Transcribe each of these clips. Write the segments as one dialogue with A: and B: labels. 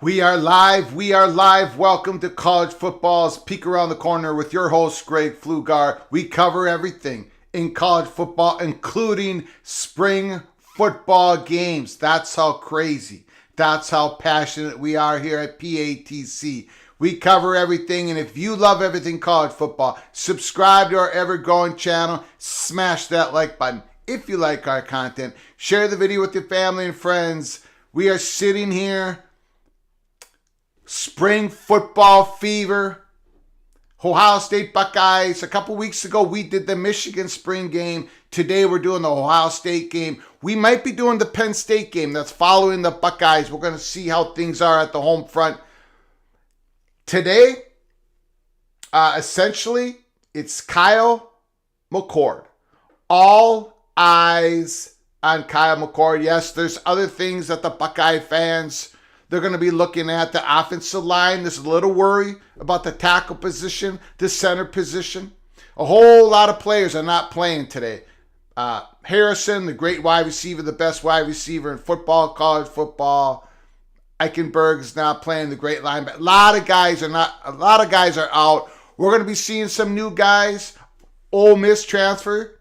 A: We are live. We are live. Welcome to College Football's Peek Around the Corner with your host, Greg Pflugar. We cover everything in college football, including spring football games. That's how crazy. That's how passionate we are here at PATC. We cover everything, and if you love everything college football, subscribe to our ever-growing channel. Smash that like button. If you like our content, share the video with your family and friends. We are sitting here. Spring football fever. Ohio State Buckeyes. A couple weeks ago, we did the Michigan spring game. Today, we're doing the Ohio State game. We might be doing the Penn State game that's following the Buckeyes. We're going to see how things are at the home front. Today, essentially, it's Kyle McCord. All eyes on Kyle McCord. Yes, there's other things that the Buckeye fans, they're going to be looking at. The offensive line. There's a little worry about the tackle position, the center position. A whole lot of players are not playing today. Harrison, the great wide receiver, the best wide receiver in football, college football. Eichenberg is not playing, the great linebacker. A lot of guys are out. We're going to be seeing some new guys. Ole Miss transfer.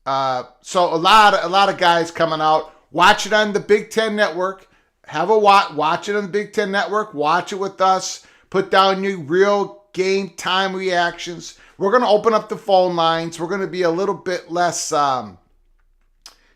A: So a lot of guys coming out. Watch it on the Big Ten Network. Have a watch it on the Big Ten Network. Watch it with us. Put down your real game time reactions. We're going to open up the phone lines. We're going to be a little bit less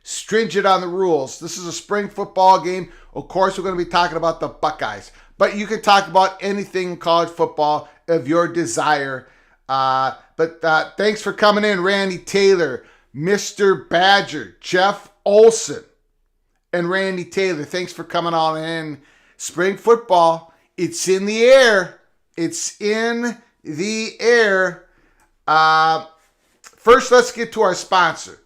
A: stringent on the rules. This is a spring football game. Of course, we're going to be talking about the Buckeyes. But you can talk about anything in college football of your desire. But thanks for coming in, Randy Taylor, Mr. Badger, Jeff Olson, and Randy Taylor. Thanks for coming on in. Spring football, it's in the air. It's in the air. First, let's get to our sponsor.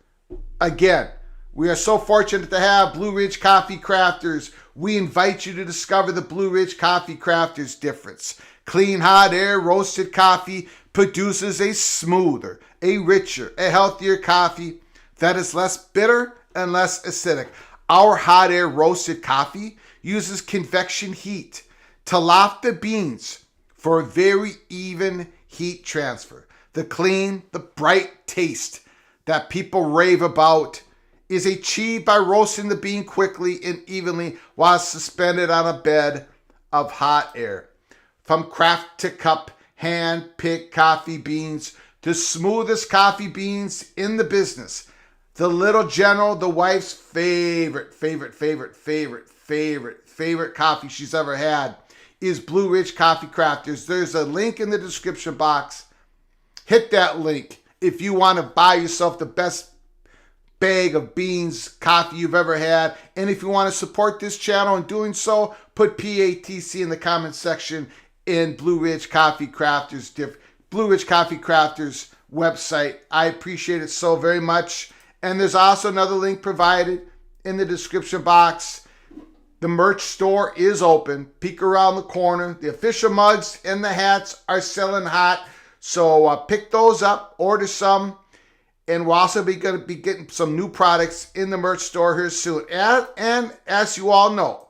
A: Again, we are so fortunate to have Blue Ridge Coffee Crafters. We invite you to discover the Blue Ridge Coffee Crafters difference. Clean, hot air, roasted coffee produces a smoother, a richer, a healthier coffee that is less bitter and less acidic. Our hot air roasted coffee uses convection heat to loft the beans for a very even heat transfer. The clean, the bright taste that people rave about is achieved by roasting the bean quickly and evenly while suspended on a bed of hot air. From craft to cup, hand-picked coffee beans to smoothest coffee beans in the business. The little general, the wife's favorite coffee she's ever had is Blue Ridge Coffee Crafters. There's a link in the description box. Hit that link if you want to buy yourself the best bag of beans, coffee you've ever had. And if you want to support this channel in doing so, put PATC in the comment section in Blue Ridge Coffee Crafters website. I appreciate it so very much. And there's also another link provided in the description box. The merch store is open. Peek around the corner. The official mugs and the hats are selling hot. So pick those up, order some. And we'll also be going to be getting some new products in the merch store here soon. And as you all know,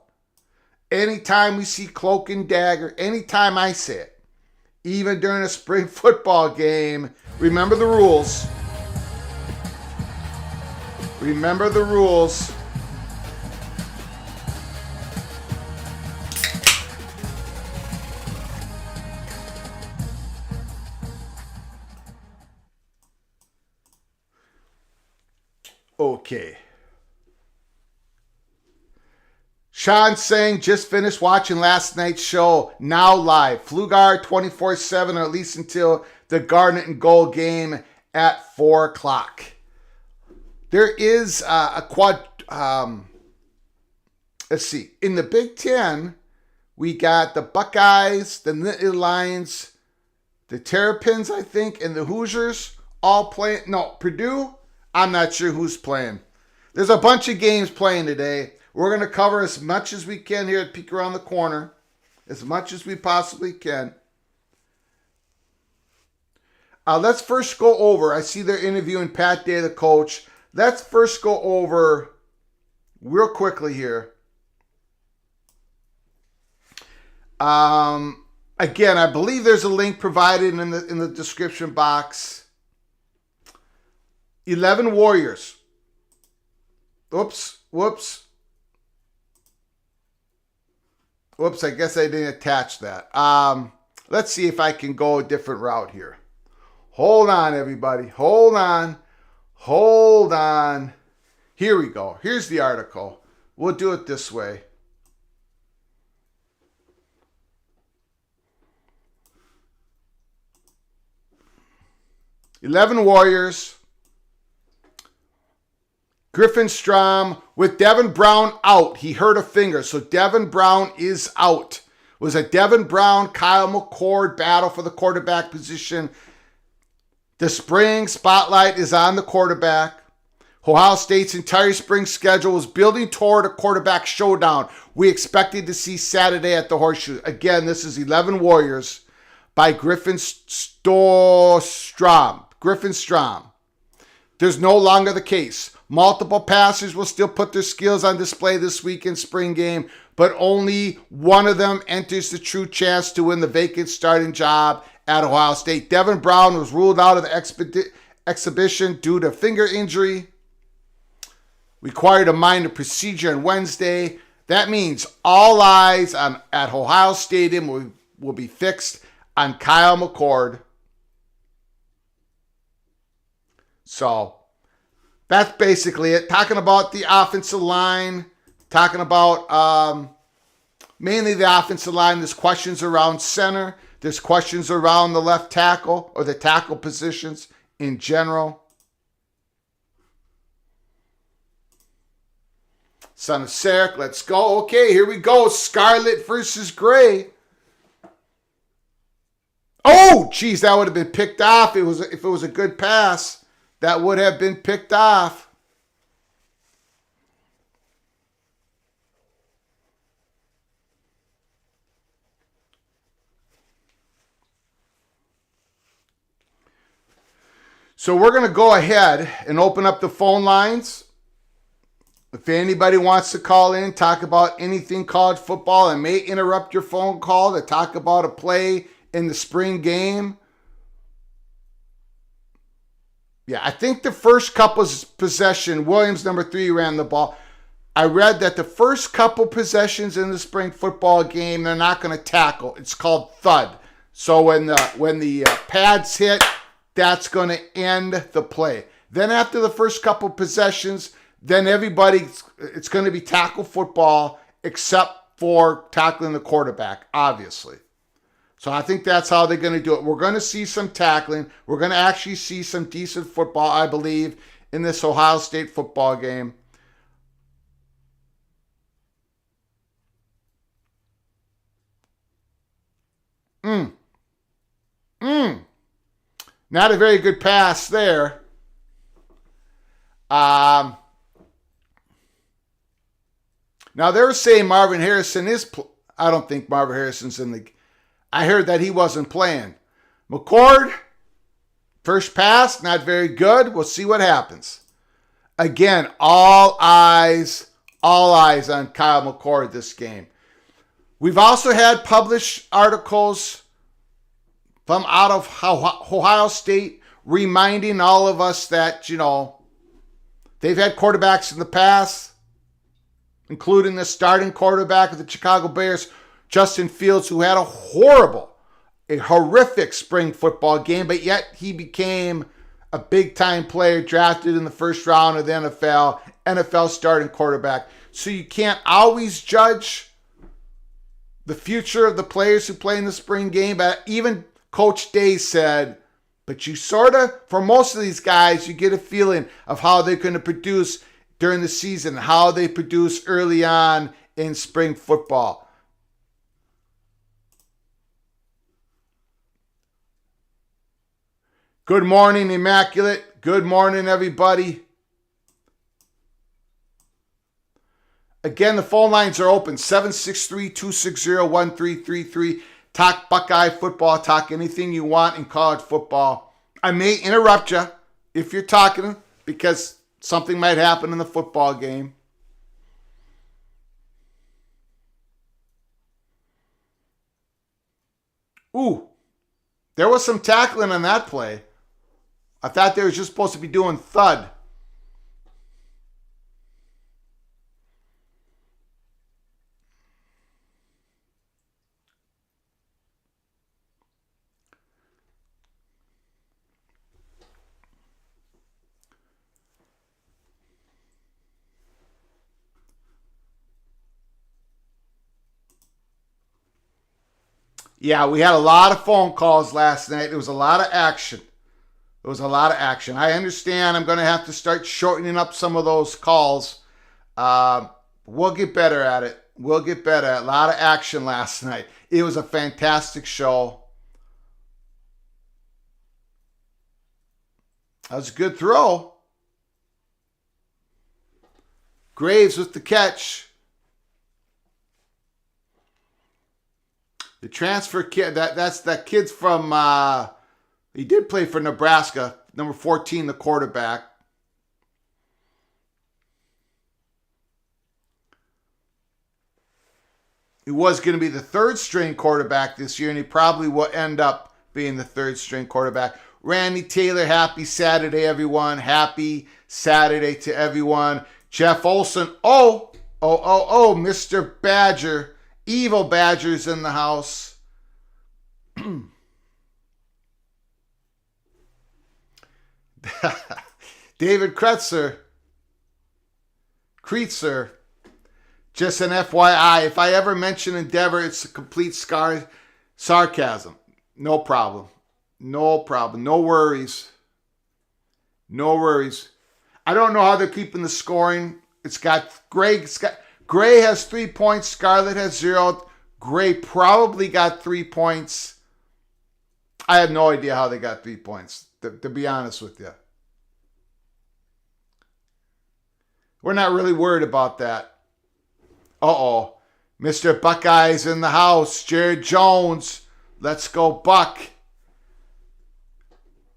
A: anytime we see Cloak and Dagger, anytime I say it, even during a spring football game, remember the rules. Remember the rules. Okay. Sean saying, just finished watching last night's show, now live. Flugar 24/7, or at least until the Garnet and Gold game at 4 o'clock. There is a quad, let's see. In the Big Ten, we got the Buckeyes, the Nittany Lions, the Terrapins, I think, and the Hoosiers all playing. No, Purdue, I'm not sure who's playing. There's a bunch of games playing today. We're going to cover as much as we can here at Peek Around the Corner. As much as we possibly can. Let's first go over. I see they're interviewing Pat Day, the coach. Let's first go over real quickly here. Again, I believe there's a link provided in the description box. 11 Warriors. Whoops. I guess I didn't attach that. Let's see if I can go a different route here. Hold on, everybody. Hold on. Here we go. Here's the article. We'll do it this way. "11 Warriors. Griffin Strom with Devin Brown out. He hurt a finger, so Devin Brown is out." It was a Devin Brown, Kyle McCord battle for the quarterback position. The spring spotlight is on the quarterback. Ohio State's entire spring schedule was building toward a quarterback showdown we expected to see Saturday at the Horseshoe. Again, this is 11 Warriors by Griffin Strom. There's no longer the case. Multiple passers will still put their skills on display this weekend spring game, but only one of them enters the true chance to win the vacant starting job at Ohio State. Devin Brown was ruled out of the exhibition due to finger injury. Required a minor procedure on Wednesday. That means all eyes at Ohio Stadium will be fixed on Kyle McCord. So that's basically it. Talking about the offensive line, talking about mainly the offensive line. There's questions around center. There's questions around the left tackle or the tackle positions in general. Son of Sarek, let's go. Okay, here we go. Scarlet versus Gray. Oh, geez, that would have been picked off. If it was a good pass, that would have been picked off. So we're going to go ahead and open up the phone lines. If anybody wants to call in, talk about anything college football, and may interrupt your phone call to talk about a play in the spring game. Yeah, I think the first couple possession, Williams, number 3, ran the ball. I read that the first couple possessions in the spring football game, they're not going to tackle. It's called thud. So when the pads hit, that's going to end the play. Then after the first couple possessions, then it's going to be tackle football except for tackling the quarterback, obviously. So I think that's how they're going to do it. We're going to see some tackling. We're going to actually see some decent football, I believe, in this Ohio State football game. Not a very good pass there. Now they're saying Marvin Harrison is. I don't think Marvin Harrison's in the. I heard that he wasn't playing. McCord, first pass, not very good. We'll see what happens. Again, all eyes on Kyle McCord this game. We've also had published articles from out of Ohio State reminding all of us that, they've had quarterbacks in the past, including the starting quarterback of the Chicago Bears, Justin Fields, who had a horrific spring football game, but yet he became a big-time player drafted in the first round of the NFL starting quarterback. So you can't always judge the future of the players who play in the spring game, but even Coach Day said, but you sort of, for most of these guys, you get a feeling of how they're going to produce during the season, how they produce early on in spring football. Good morning, Immaculate. Good morning, everybody. Again, the phone lines are open, 763-260-1333. Talk Buckeye football, talk anything you want in college football. I may interrupt you if you're talking because something might happen in the football game. Ooh, there was some tackling on that play. I thought they were just supposed to be doing thud. Yeah, we had a lot of phone calls last night. There was a lot of action. I understand I'm going to have to start shortening up some of those calls. We'll get better at it. A lot of action last night. It was a fantastic show. That was a good throw. Graves with the catch. The transfer kid, that's that kid's from, he did play for Nebraska, number 14, the quarterback. He was going to be the third string quarterback this year, and he probably will end up being the third string quarterback. Randy Taylor, happy Saturday, everyone. Happy Saturday to everyone. Jeff Olson, Mr. Badger. Evil Badgers in the house. David Kreitzer. Just an FYI, if I ever mention Endeavor, it's a complete sarcasm. No problem. No worries. I don't know how they're keeping the scoring. It's got Gray has 3 points. Scarlett has 0. Gray probably got 3 points. I have no idea how they got 3 points, to be honest with you. We're not really worried about that. Mr. Buckeye's in the house. Jared Jones. Let's go, Buck.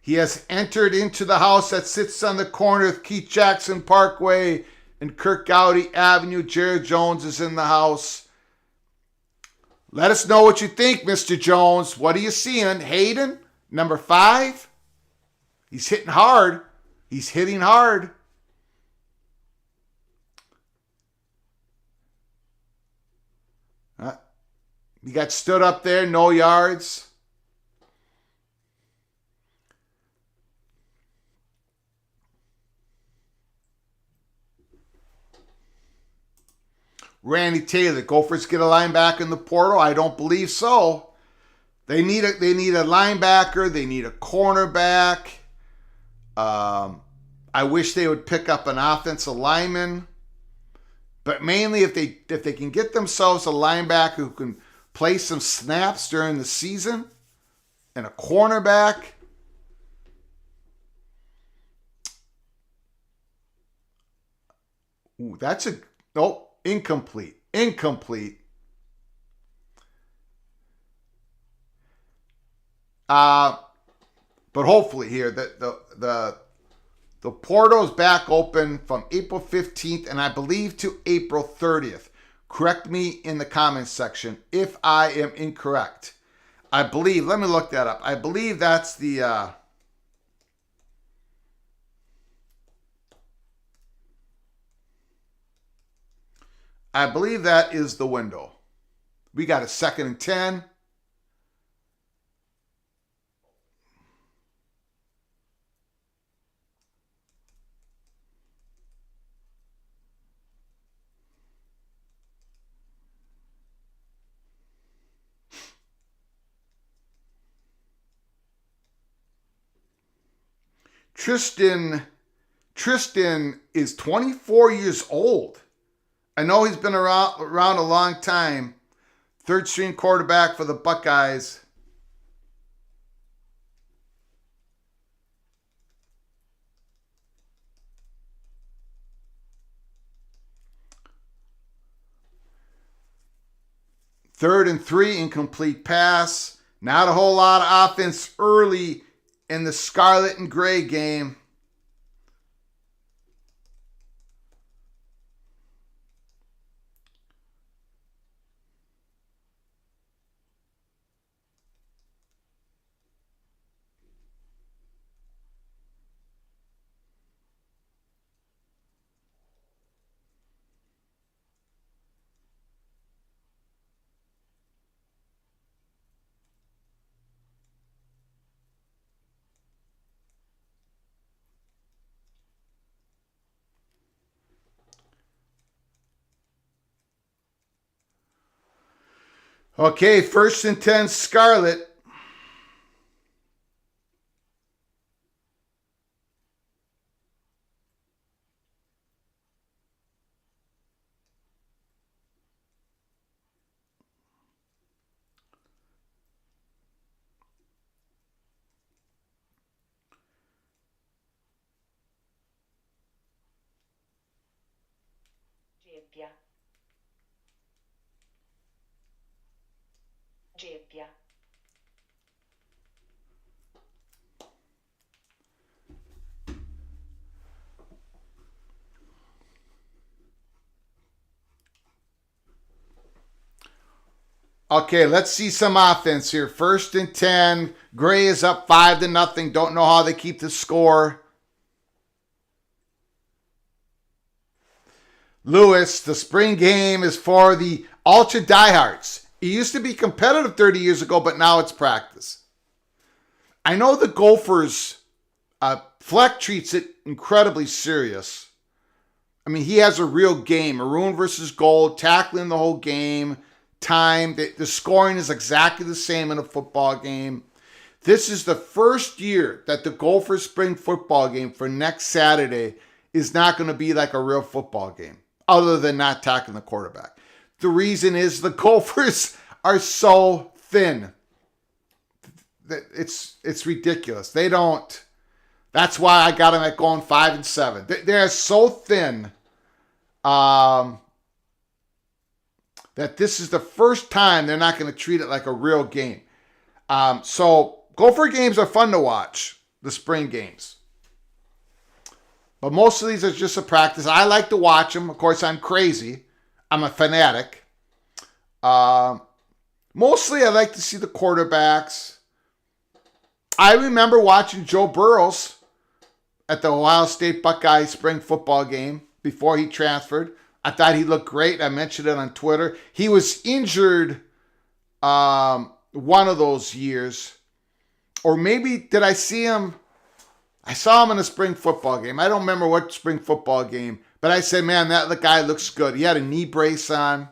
A: He has entered into the house that sits on the corner of Keith Jackson Parkway and Kirk Gowdy Avenue. Jared Jones is in the house. Let us know what you think, Mr. Jones. What are you seeing? Hayden, number 5. He's hitting hard. He's hitting hard. He got stood up there, no yards. Randy Taylor, Gophers get a linebacker in the portal? I don't believe so. They need a linebacker. They need a cornerback. I wish they would pick up an offensive lineman. But mainly if they can get themselves a linebacker who can play some snaps during the season and a cornerback. Ooh, that's a nope, incomplete. But hopefully here the portal is back open from April 15th and I believe to April 30th. Correct me in the comments section if I am incorrect. I believe, let me look that up. I believe that's the I believe that is the window. We got a 2nd and 10. Tristan is 24 years old. I know he's been around a long time. 3rd string quarterback for the Buckeyes. Third and 3, incomplete pass. Not a whole lot of offense early in the Scarlet and Gray game. Okay, 1st and 10, Scarlet.
B: Gebbia.
A: Okay, let's see some offense here. 1st and 10. Gray is up 5-0. Don't know how they keep the score. Lewis, the spring game is for the ultra diehards. It used to be competitive 30 years ago, but now it's practice. I know the Gophers, Fleck treats it incredibly serious. I mean, he has a real game. Maroon versus gold, tackling the whole game, time. The scoring is exactly the same in a football game. This is the first year that the Gophers spring football game for next Saturday is not going to be like a real football game, other than not tackling the quarterback. The reason is the Gophers are so thin. It's ridiculous. They don't. That's why I got them at going 5-7. They're so thin that this is the first time they're not going to treat it like a real game. So Gopher games are fun to watch, the spring games. But most of these are just a practice. I like to watch them. Of course, I'm crazy. I'm a fanatic. Mostly I like to see the quarterbacks. I remember watching Joe Burrows at the Ohio State Buckeyes Spring Football game before he transferred. I thought he looked great. I mentioned it on Twitter. He was injured one of those years. Or maybe did I see him? I saw him in a spring football game. I don't remember what spring football game. But I said, man, that guy looks good. He had a knee brace on.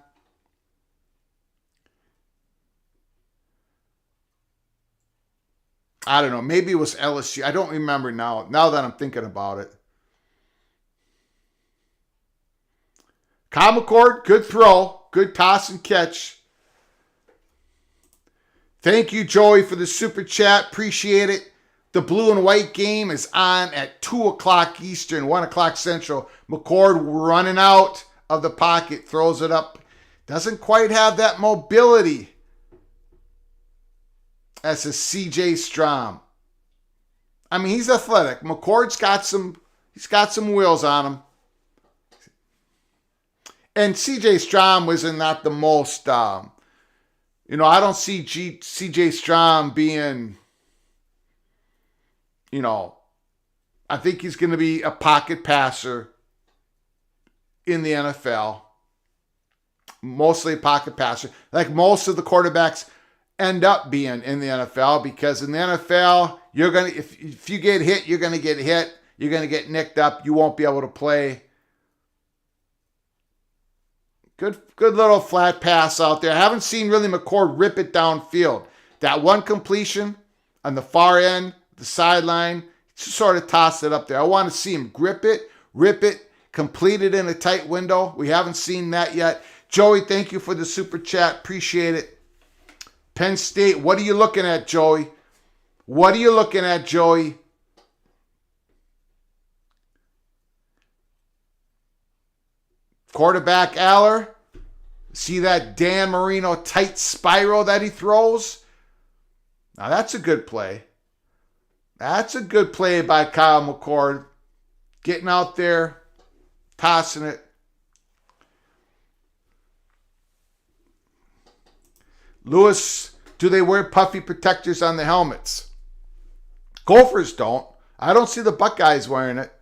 A: I don't know. Maybe it was LSU. I don't remember now that I'm thinking about it. Kyle McCord, good throw. Good toss and catch. Thank you, Joey, for the super chat. Appreciate it. The blue and white game is on at 2 o'clock Eastern, 1 o'clock Central. McCord running out of the pocket, throws it up. Doesn't quite have that mobility as a CJ Strom. I mean, he's athletic. McCord's got some wheels on him. And CJ Strom was not the most, I don't see CJ Strom being, I think he's going to be a pocket passer in the NFL. Mostly a pocket passer. Like most of the quarterbacks end up being in the NFL, because in the NFL, if you get hit, you're going to get hit. You're going to get nicked up. You won't be able to play. Good little flat pass out there. I haven't seen really McCord rip it downfield. That one completion on the far end, the sideline, sort of tossed it up there. I want to see him grip it, rip it, complete it in a tight window. We haven't seen that yet. Joey, thank you for the super chat. Appreciate it. Penn State, what are you looking at, Joey? What are you looking at, Joey? Quarterback Aller. See that Dan Marino tight spiral that he throws? Now that's a good play. That's a good play by Kyle McCord. Getting out there, tossing it. Lewis, do they wear puffy protectors on the helmets? Gophers don't. I don't see the Buckeyes wearing it.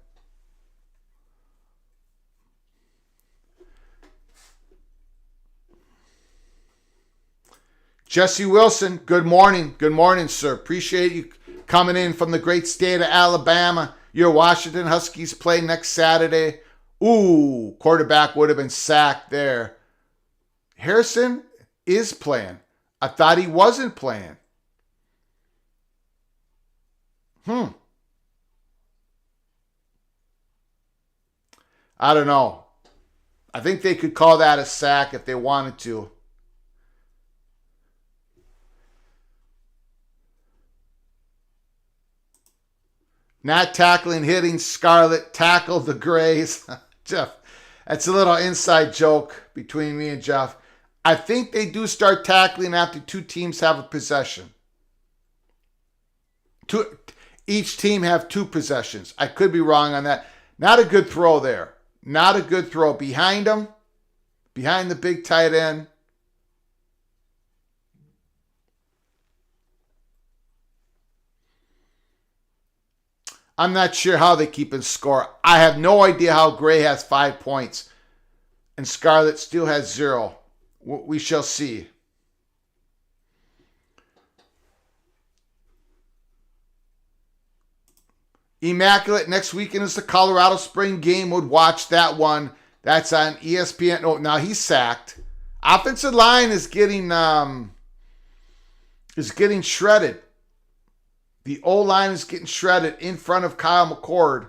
A: Jesse Wilson, good morning. Good morning, sir. Appreciate you coming in from the great state of Alabama. Your Washington Huskies play next Saturday. Ooh, quarterback would have been sacked there. Harrison is playing. I thought he wasn't playing. I don't know. I think they could call that a sack if they wanted to. Not tackling, hitting, Scarlett, tackle the Grays. Jeff, that's a little inside joke between me and Jeff. I think they do start tackling after two teams have a possession. Each team have two possessions. I could be wrong on that. Not a good throw there. Not a good throw. Behind him, behind the big tight end. I'm not sure how they keep in score. I have no idea how Gray has 5 points and Scarlett still has 0. We shall see. Immaculate next weekend is the Colorado Spring game. Would watch that one. That's on ESPN. Oh, now he's sacked. Offensive line is getting shredded. The O-line is getting shredded in front of Kyle McCord.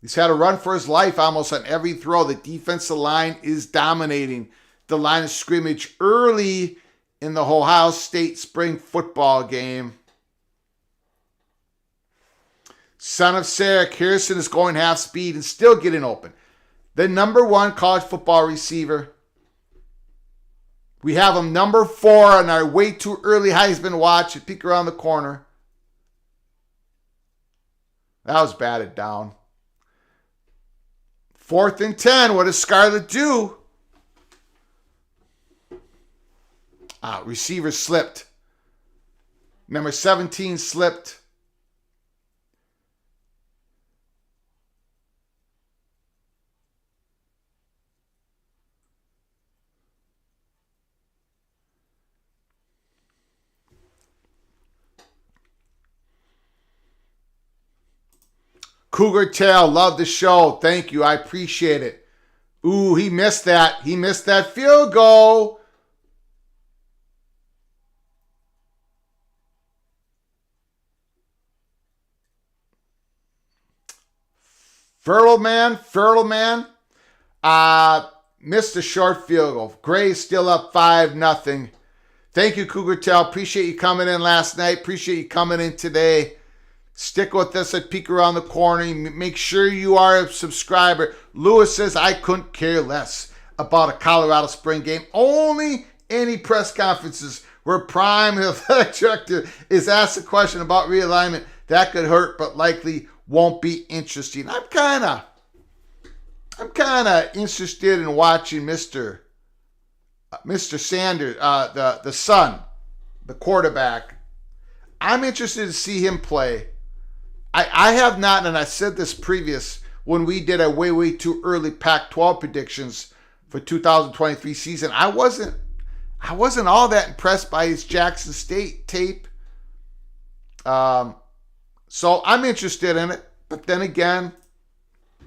A: He's had a run for his life almost on every throw. The defensive line is dominating the line of scrimmage early in the Ohio State spring football game. Son of Sarah, Harrison is going half speed and still getting open. The number 1 college football receiver. We have him number 4 on our way too early Heisman watch at peek around the corner. That was batted down. 4th and 10. What does Scarlett do? Receiver slipped. Number 17 slipped. Cougar Tail, love the show. Thank you. I appreciate it. Ooh, he missed that. He missed that field goal. Fertile man. Missed a short field goal. Gray's still up 5-0. Thank you, Cougar Tail. Appreciate you coming in last night. Appreciate you coming in today. Stick with us at Peek Around the Corner. Make sure you are a subscriber. Lewis says, I couldn't care less about a Colorado spring game. Only any press conferences where Prime Athletic Director is asked a question about realignment. That could hurt, but likely won't be interesting. I'm kind of interested in watching Mr. Sanders, the son, the quarterback. I'm interested to see him play. I have not, and I said this previous when we did a way too early Pac-12 predictions for 2023 season. I wasn't all that impressed by his Jackson State tape. So I'm interested in it, but then again,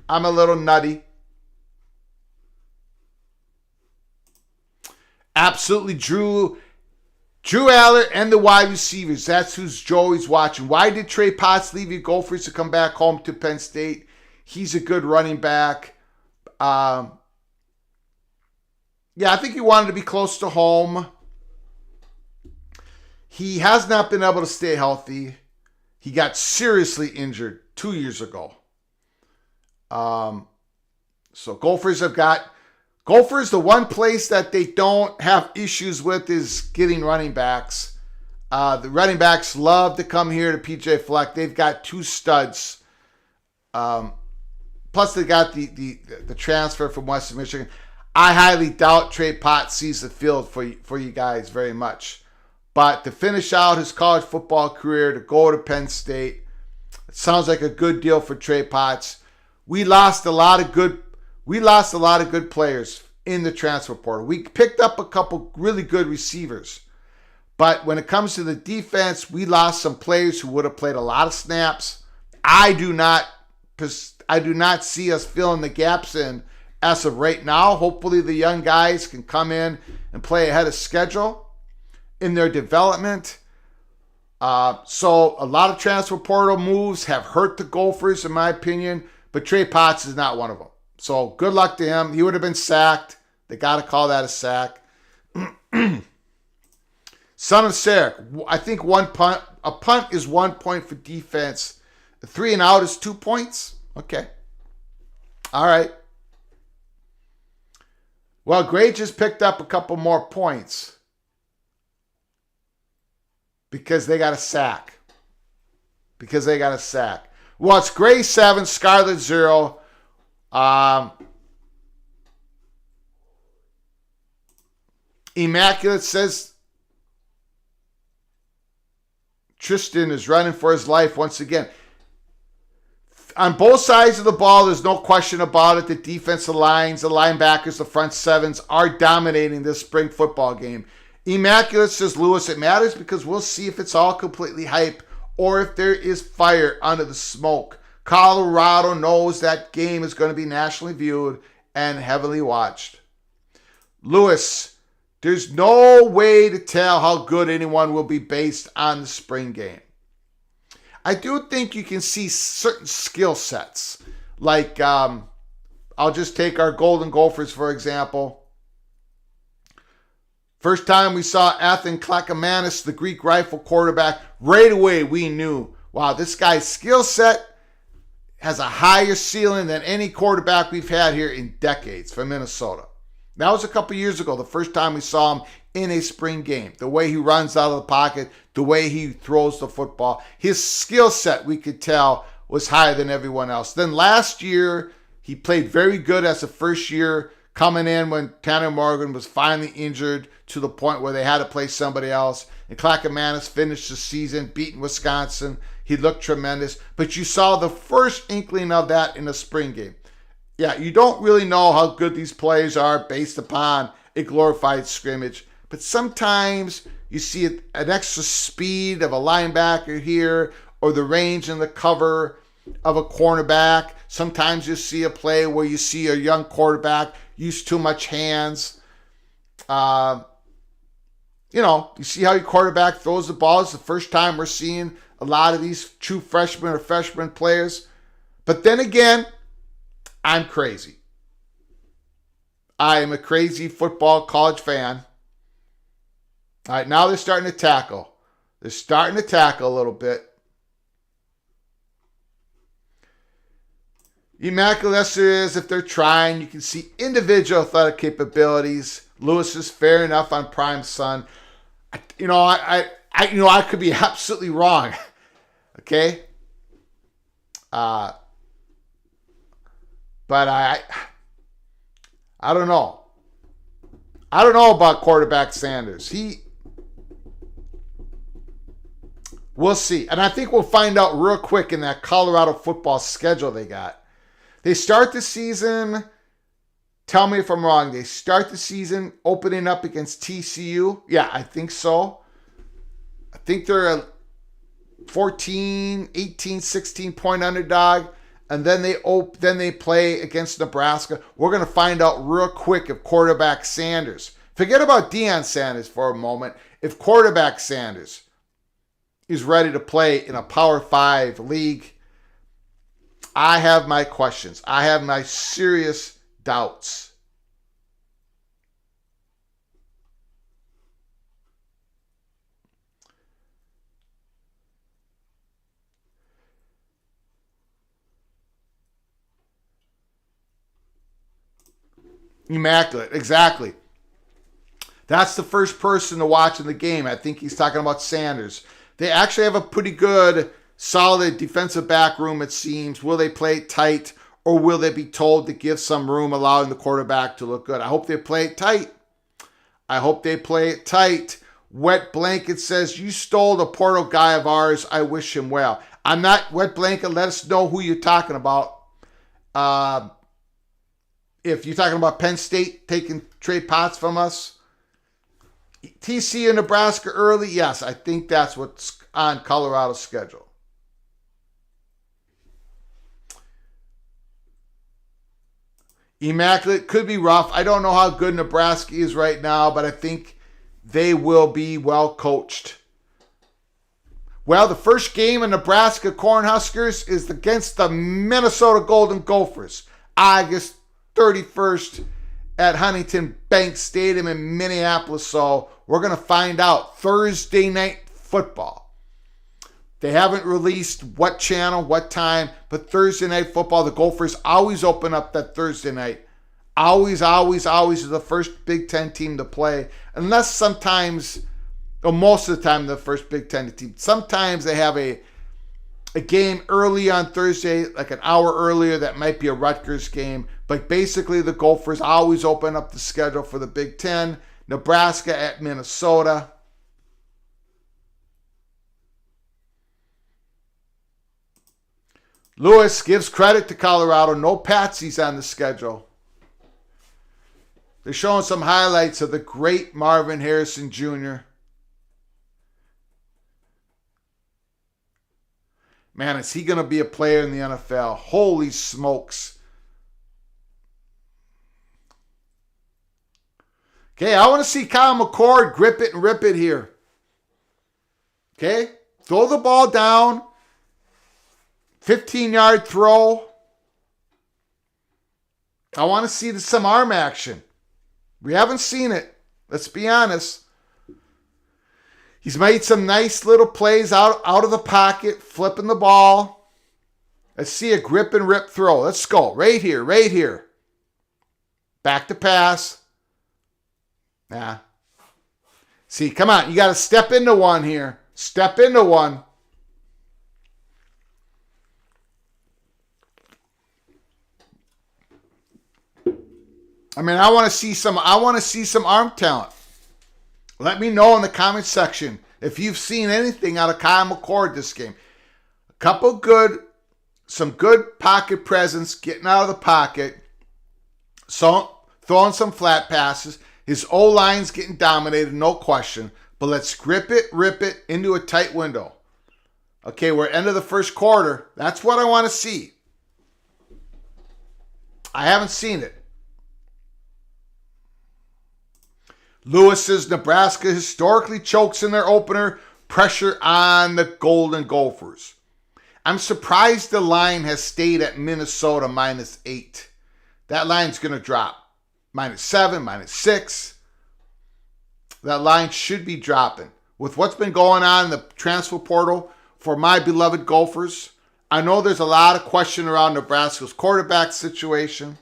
A: I'm a little nutty. Absolutely, Drew Aller and the wide receivers. That's who's Joey's watching. Why did Trey Potts leave you Gophers to come back home to Penn State? He's a good running back. I think he wanted to be close to home. He has not been able to stay healthy. He got seriously injured 2 years ago. So Gophers, the one place that they don't have issues with is getting running backs. The running backs love to come here to PJ Fleck. They've got two studs. Plus they got the transfer from Western Michigan. I highly doubt Trey Potts sees the field for you guys very much. But to finish out his college football career, to go to Penn State, it sounds like a good deal for Trey Potts. We lost a lot of good players in the transfer portal. We picked up a couple really good receivers. But when it comes to the defense, we lost some players who would have played a lot of snaps. I do not see us filling the gaps in as of right now. Hopefully the young guys can come in and play ahead of schedule in their development. So a lot of transfer portal moves have hurt the Gophers, in my opinion, but Trey Potts is not one of them. So good luck to him. He would have been sacked. They got to call that a sack. Son of Sarek, I think a punt is 1 point for defense. A 3 and out is 2 points. Okay. All right. Well, Gray just picked up a couple more points because they got a sack. Well, it's Gray 7, Scarlet 0. Immaculate says Tristan is running for his life once again. On both sides of the ball, there's no question about it. The defensive lines, the linebackers, the front sevens are dominating this spring football game. Immaculate says, Lewis, it matters because we'll see if it's all completely hype or if there is fire under the smoke. Colorado knows that game is going to be nationally viewed and heavily watched. Lewis, there's no way to tell how good anyone will be based on the spring game. I do think you can see certain skill sets. Like, I'll just take our Golden Gophers, for example. First time we saw Athan Clackamanus, the Greek rifle quarterback, right away we knew, wow, this guy's skill set has a higher ceiling than any quarterback we've had here in decades from Minnesota. That was a couple years ago, the first time we saw him in a spring game. The way he runs out of the pocket, the way he throws the football. His skill set, we could tell, was higher than everyone else. Then last year, he played very good as a first year, coming in when Tanner Morgan was finally injured to the point where they had to play somebody else. And Clackamanus finished the season, beating Wisconsin. He looked tremendous. But you saw the first inkling of that in the spring game. Yeah, you don't really know how good these players are based upon a glorified scrimmage. But sometimes you see an extra speed of a linebacker here or the range in the cover. of a cornerback. Sometimes you see a play where you see a young quarterback use too much hands. You see how your quarterback throws the ball. It's the first time we're seeing a lot of these true freshmen or freshman players. But then again, I'm crazy. I am a crazy football college fan. All right, now they're starting to tackle. They're starting to tackle a little bit. Immaculate is if they're trying. You can see individual athletic capabilities. Lewis is fair enough on Prime Son. I could be absolutely wrong. Okay? But I don't know. I don't know about quarterback Sanders. We'll see. And I think we'll find out real quick in that Colorado football schedule they got. They start the season, tell me if I'm wrong, they start the season opening up against TCU. Yeah, I think so. I think they're a 14, 18, 16-point underdog. And then they play against Nebraska. We're going to find out real quick if quarterback Sanders, forget about Deion Sanders for a moment, if quarterback Sanders is ready to play in a Power 5 league. I have my questions. I have my serious doubts. Immaculate, exactly. That's the first person to watch in the game. I think he's talking about Sanders. They actually have a pretty good, solid defensive back room, it seems. Will they play it tight, or will they be told to give some room, allowing the quarterback to look good? I hope they play it tight. Wet Blanket says, you stole the Portal guy of ours. I wish him well. I'm not Wet Blanket. Let us know who you're talking about. If you're talking about Penn State taking Trey Potts from us. TC and Nebraska early. Yes, I think that's what's on Colorado's schedule. Immaculate could be rough. I don't know how good Nebraska is right now, but I think they will be well coached. Well, the first game in Nebraska Cornhuskers is against the Minnesota Golden Gophers, August 31st at Huntington Bank Stadium in Minneapolis. So we're going to find out Thursday night football. They haven't released what channel, what time, but Thursday night football, the Gophers always open up that Thursday night. Always is the first Big Ten team to play. Unless sometimes, or most of the time, the first Big Ten team. Sometimes they have a game early on Thursday, like an hour earlier, that might be a Rutgers game. But basically, the Gophers always open up the schedule for the Big Ten. Nebraska at Minnesota. Lewis gives credit to Colorado. No patsies on the schedule. They're showing some highlights of the great Marvin Harrison Jr. Man, is he going to be a player in the NFL? Holy smokes. Okay, I want to see Kyle McCord grip it and rip it here. Okay, throw the ball down. 15-yard throw. I want to see some arm action. We haven't seen it. Let's be honest. He's made some nice little plays out of the pocket, flipping the ball. Let's see a grip and rip throw. Let's go. Right here. Back to pass. Nah. See, come on. You got to step into one here. Step into one. I mean, I want to see some arm talent. Let me know in the comment section if you've seen anything out of Kyle McCord this game. Some good pocket presence, getting out of the pocket, so throwing some flat passes. His O-line's getting dominated, no question. But let's grip it, rip it into a tight window. Okay, we're end of the first quarter. That's what I want to see. I haven't seen it. Lewis says Nebraska historically chokes in their opener. Pressure on the Golden Gophers. I'm surprised the line has stayed at Minnesota -8. That line's going to drop. -7, -6. That line should be dropping. With what's been going on in the transfer portal for my beloved Gophers, I know there's a lot of question around Nebraska's quarterback situation.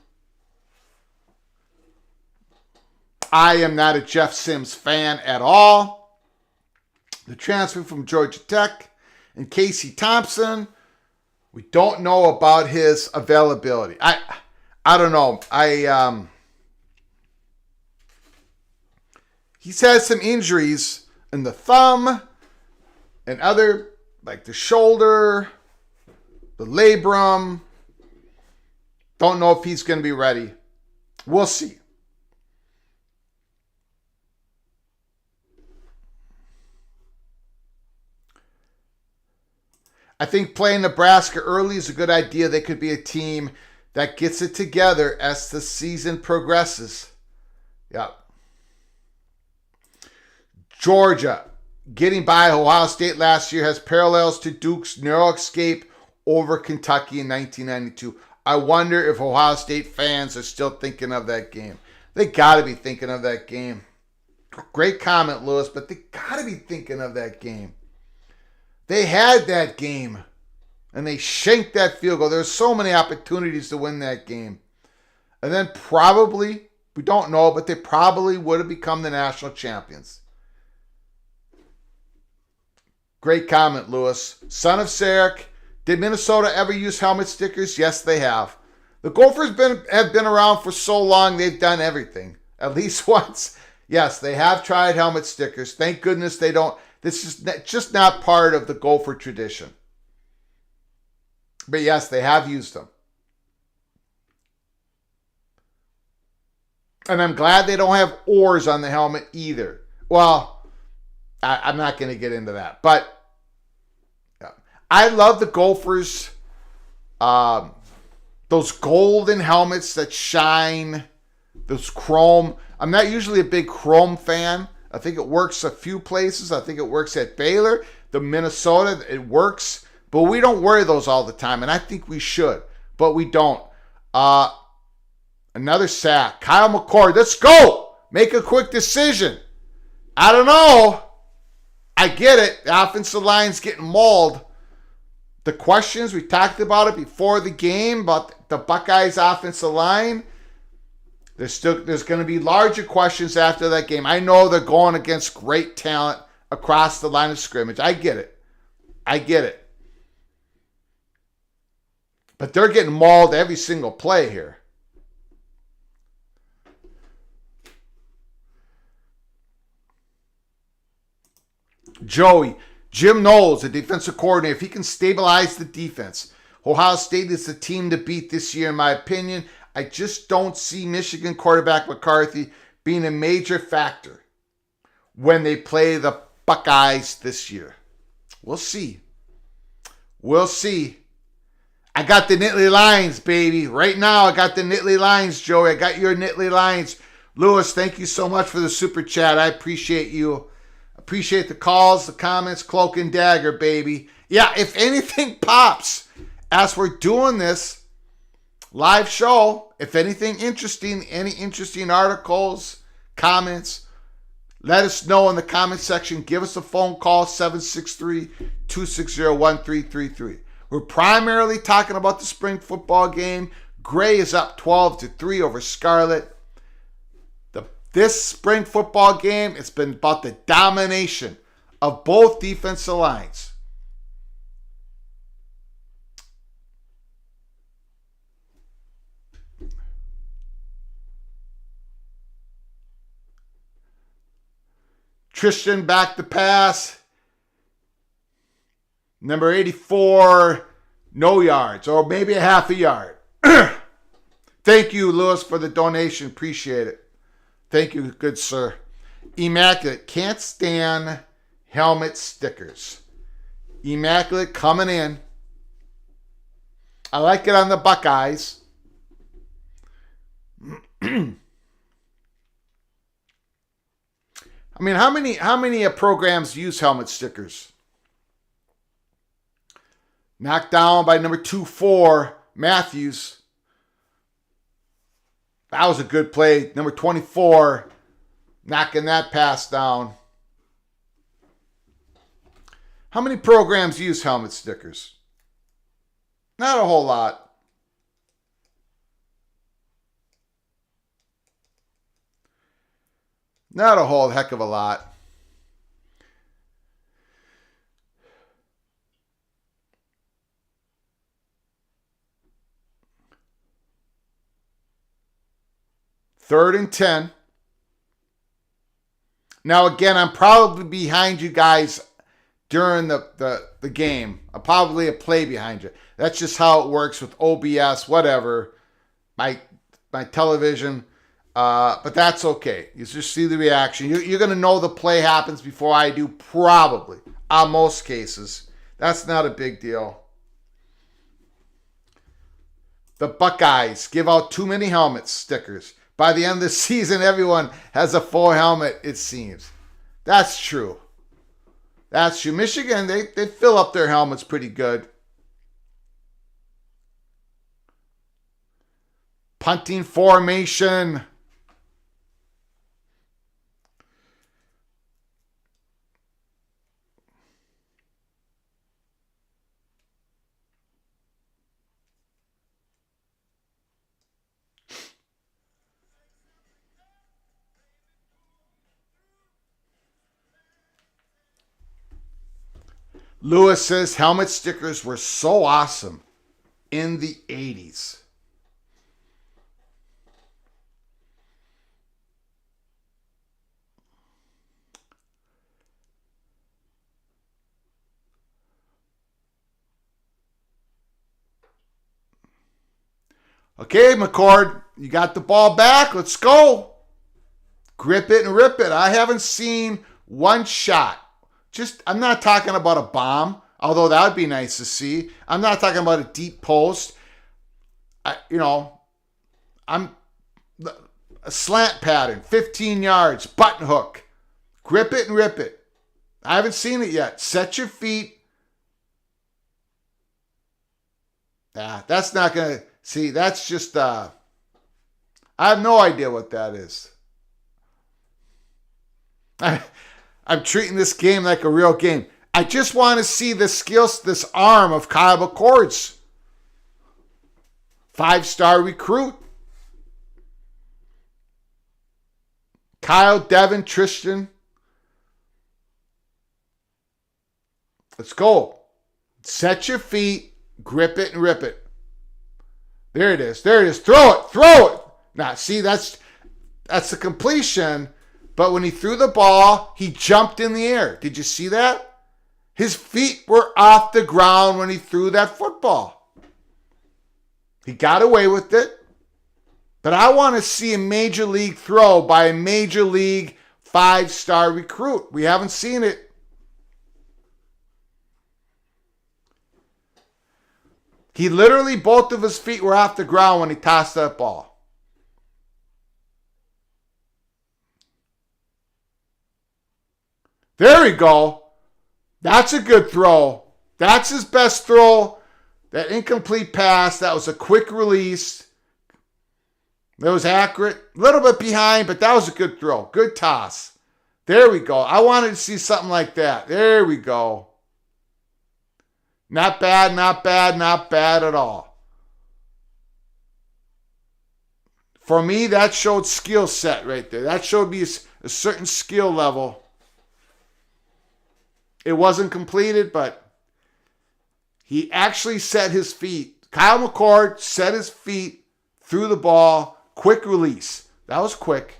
A: I am not a Jeff Sims fan at all. The transfer from Georgia Tech and Casey Thompson, we don't know about his availability. I don't know. He's had some injuries in the thumb and other, like the shoulder, the labrum. Don't know if he's going to be ready. We'll see. I think playing Nebraska early is a good idea. They could be a team that gets it together as the season progresses. Yep. Georgia, getting by Ohio State last year, has parallels to Duke's narrow escape over Kentucky in 1992. I wonder if Ohio State fans are still thinking of that game. They got to be thinking of that game. Great comment, Lewis, but they got to be thinking of that game. They had that game, and they shanked that field goal. There's so many opportunities to win that game. And then probably, we don't know, but they probably would have become the national champions. Great comment, Lewis. Son of Sarek, did Minnesota ever use helmet stickers? Yes, they have. The Gophers have been around for so long, they've done everything. At least once. Yes, they have tried helmet stickers. Thank goodness they don't. This is just not part of the Gopher tradition. But yes, they have used them. And I'm glad they don't have oars on the helmet either. Well, I'm not going to get into that. But I love the Gophers. Those golden helmets that shine. Those chrome. I'm not usually a big chrome fan. I think it works a few places. I think it works at Baylor. The Minnesota, it works. But we don't wear those all the time. And I think we should. But we don't. Another sack. Kyle McCord. Let's go. Make a quick decision. I don't know. I get it. The offensive line's getting mauled. The questions, we talked about it before the game, about the Buckeyes offensive line. There's going to be larger questions after that game. I know they're going against great talent across the line of scrimmage. I get it. But they're getting mauled every single play here. Joey, Jim Knowles, the defensive coordinator, if he can stabilize the defense, Ohio State is the team to beat this year, in my opinion. I just don't see Michigan quarterback McCarthy being a major factor when they play the Buckeyes this year. We'll see. I got the Nittany Lions, baby. Right now, I got the Nittany Lions, Joey. I got your Nittany Lions. Lewis, thank you so much for the super chat. I appreciate you. Appreciate the calls, the comments, cloak and dagger, baby. Yeah, if anything pops as we're doing this live show, if anything interesting, any interesting articles, comments, let us know in the comment section. Give us a phone call, 763-260-1333. We're primarily talking about the spring football game. Gray is up 12-3 over Scarlet. This spring football game, it's been about the domination of both defensive lines. Tristan back to pass. Number 84, no yards, or maybe a half a yard. Thank you, Lewis, for the donation. Appreciate it. Thank you, good sir. Immaculate. Can't stand helmet stickers. Immaculate coming in. I like it on the Buckeyes. I mean, how many programs use helmet stickers? Knocked down by number 2-4, Matthews. That was a good play. Number 24, knocking that pass down. How many programs use helmet stickers? Not a whole lot. Not a whole heck of a lot. Third and 10. Now, again, I'm probably behind you guys during the game. I'm probably a play behind you. That's just how it works with OBS, whatever. My television. But that's okay. You just see the reaction. You're going to know the play happens before I do, probably. On most cases. That's not a big deal. The Buckeyes give out too many helmet stickers. By the end of the season, everyone has a full helmet, it seems. That's true. That's true. Michigan, they fill up their helmets pretty good. Punting formation. Lewis says helmet stickers were so awesome in the 80s. Okay, McCord, you got the ball back. Let's go. Grip it and rip it. I haven't seen one shot. I'm not talking about a bomb, although that would be nice to see. I'm not talking about a deep post. I'm a slant pattern, 15 yards, button hook. Grip it and rip it. I haven't seen it yet. Set your feet. That's not going to... See, that's just... I have no idea what that is. I'm treating this game like a real game. I just want to see the skills, this arm of Kyle McCord's. 5-star recruit. Kyle, Devin, Tristan. Let's go. Set your feet, grip it, and rip it. There it is. There it is. Throw it. Throw it. Now, see, that's the completion. But when he threw the ball, he jumped in the air. Did you see that? His feet were off the ground when he threw that football. He got away with it. But I want to see a major league throw by a major league 5-star recruit. We haven't seen it. He literally, both of his feet were off the ground when he tossed that ball. There we go. That's a good throw. That's his best throw. That incomplete pass, that was a quick release. That was accurate. A little bit behind, but that was a good throw. Good toss. There we go. I wanted to see something like that. There we go. Not bad, not bad, not bad at all. For me, that showed skill set right there. That showed me a certain skill level. It wasn't completed, but he actually set his feet. Kyle McCord set his feet, threw the ball, quick release. That was quick.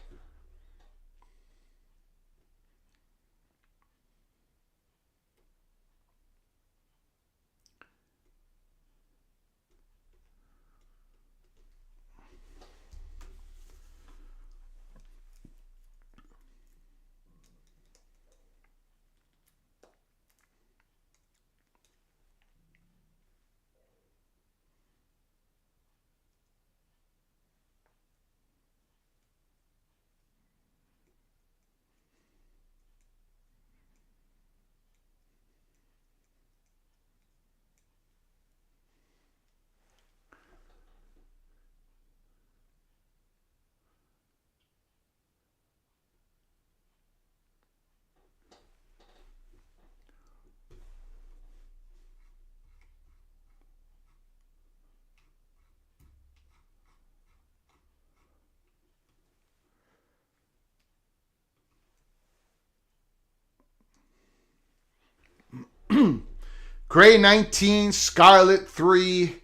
A: Gray 19, Scarlet 3.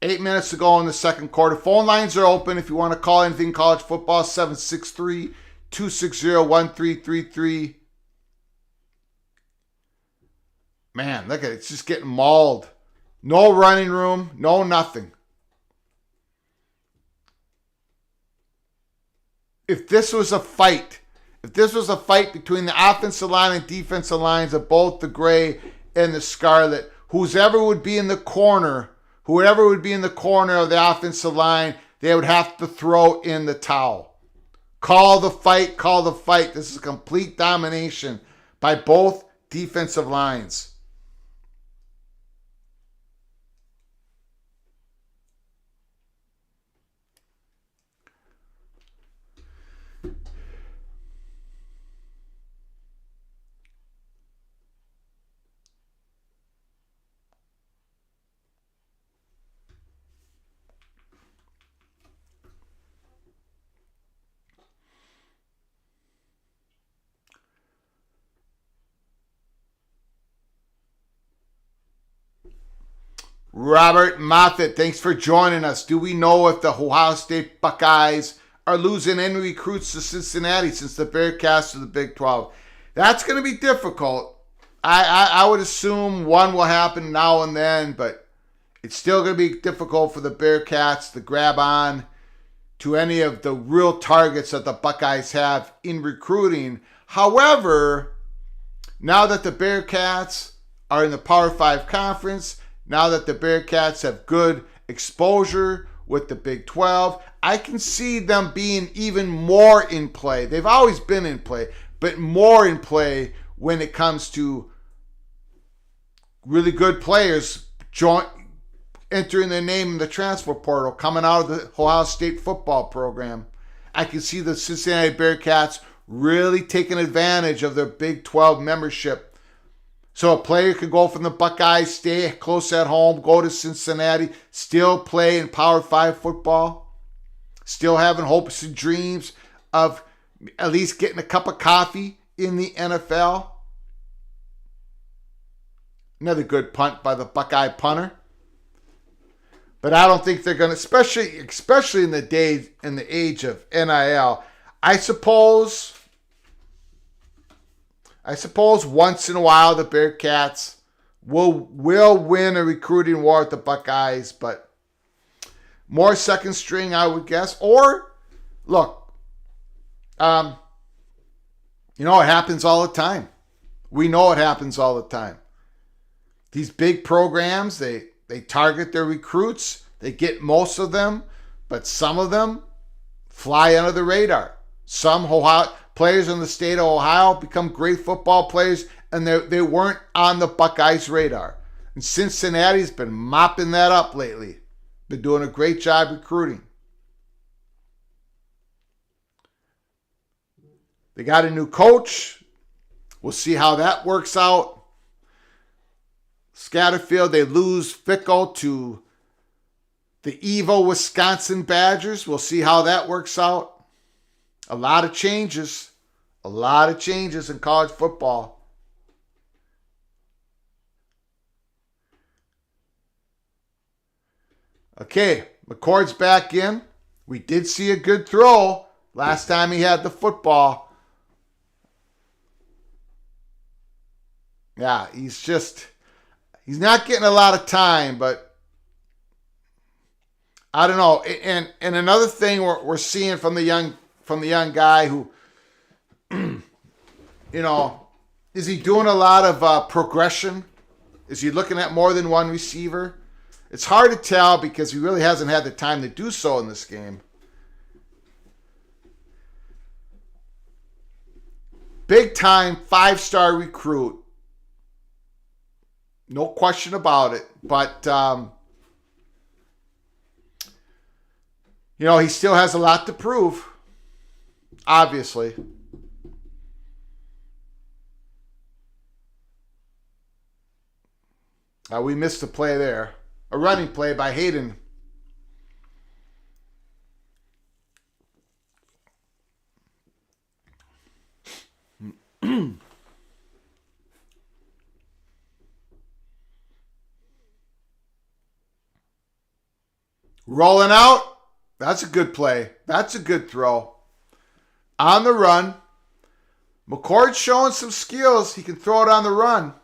A: 8 minutes to go in the second quarter. Phone lines are open if you want to call anything college football. 763-260-1333. Man, look at it. It's just getting mauled. No running room. No nothing. If this was a fight between the offensive line and defensive lines of both the Gray and the Scarlet, whoever would be in the corner of the offensive line, they would have to throw in the towel. Call the fight. This is a complete domination by both defensive lines. Robert Moffitt, thanks for joining us. Do we know if the Ohio State Buckeyes are losing any recruits to Cincinnati since the Bearcats to the Big 12? That's going to be difficult. I would assume one will happen now and then, but it's still going to be difficult for the Bearcats to grab on to any of the real targets that the Buckeyes have in recruiting. However, now that the Bearcats are in the Power 5 conference, now that the Bearcats have good exposure with the Big 12, I can see them being even more in play. They've always been in play, but more in play when it comes to really good players entering their name in the transfer portal, coming out of the Ohio State football program. I can see the Cincinnati Bearcats really taking advantage of their Big 12 membership. So a player could go from the Buckeyes, stay close at home, go to Cincinnati, still play in Power 5 football, still having hopes and dreams of at least getting a cup of coffee in the NFL. Another good punt by the Buckeye punter. But I don't think they're going to, especially in the age of NIL. I suppose once in a while the Bearcats will win a recruiting war with the Buckeyes, but more second string, I would guess. Or, look, it happens all the time. We know it happens all the time. These big programs, they target their recruits. They get most of them, but some of them fly under the radar. Some players in the state of Ohio become great football players, and they weren't on the Buckeyes' radar. And Cincinnati's been mopping that up lately. Been doing a great job recruiting. They got a new coach. We'll see how that works out. Scatterfield, they lose Fickle to the evil Wisconsin Badgers. We'll see how that works out. A lot of changes in college football. Okay, McCord's back in. We did see a good throw last time he had the football. Yeah, he's not getting a lot of time, but I don't know. And another thing we're seeing from the young guy who, is he doing a lot of progression? Is he looking at more than one receiver? It's hard to tell because he really hasn't had the time to do so in this game. Big time 5-star recruit. No question about it. But, he still has a lot to prove. Obviously. We missed a play there. A running play by Hayden. Rolling out. That's a good play. That's a good throw. On the run. McCord's showing some skills. He can throw it on the run.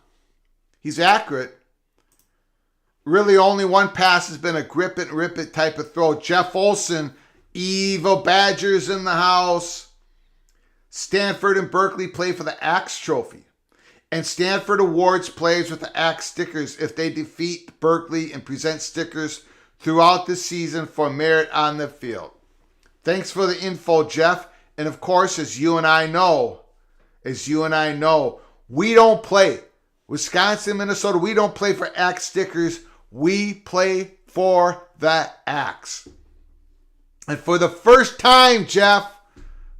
A: He's accurate. Really only one pass has been a grip it and rip it type of throw. Jeff Olson, Evil Badgers in the house. Stanford and Berkeley play for the Axe Trophy. And Stanford awards players with the Axe stickers if they defeat Berkeley and present stickers throughout the season for merit on the field. Thanks for the info, Jeff. And of course, as you and I know, we don't play. Wisconsin, Minnesota, we don't play for Axe stickers. We play for the Axe. And for the first time, Jeff,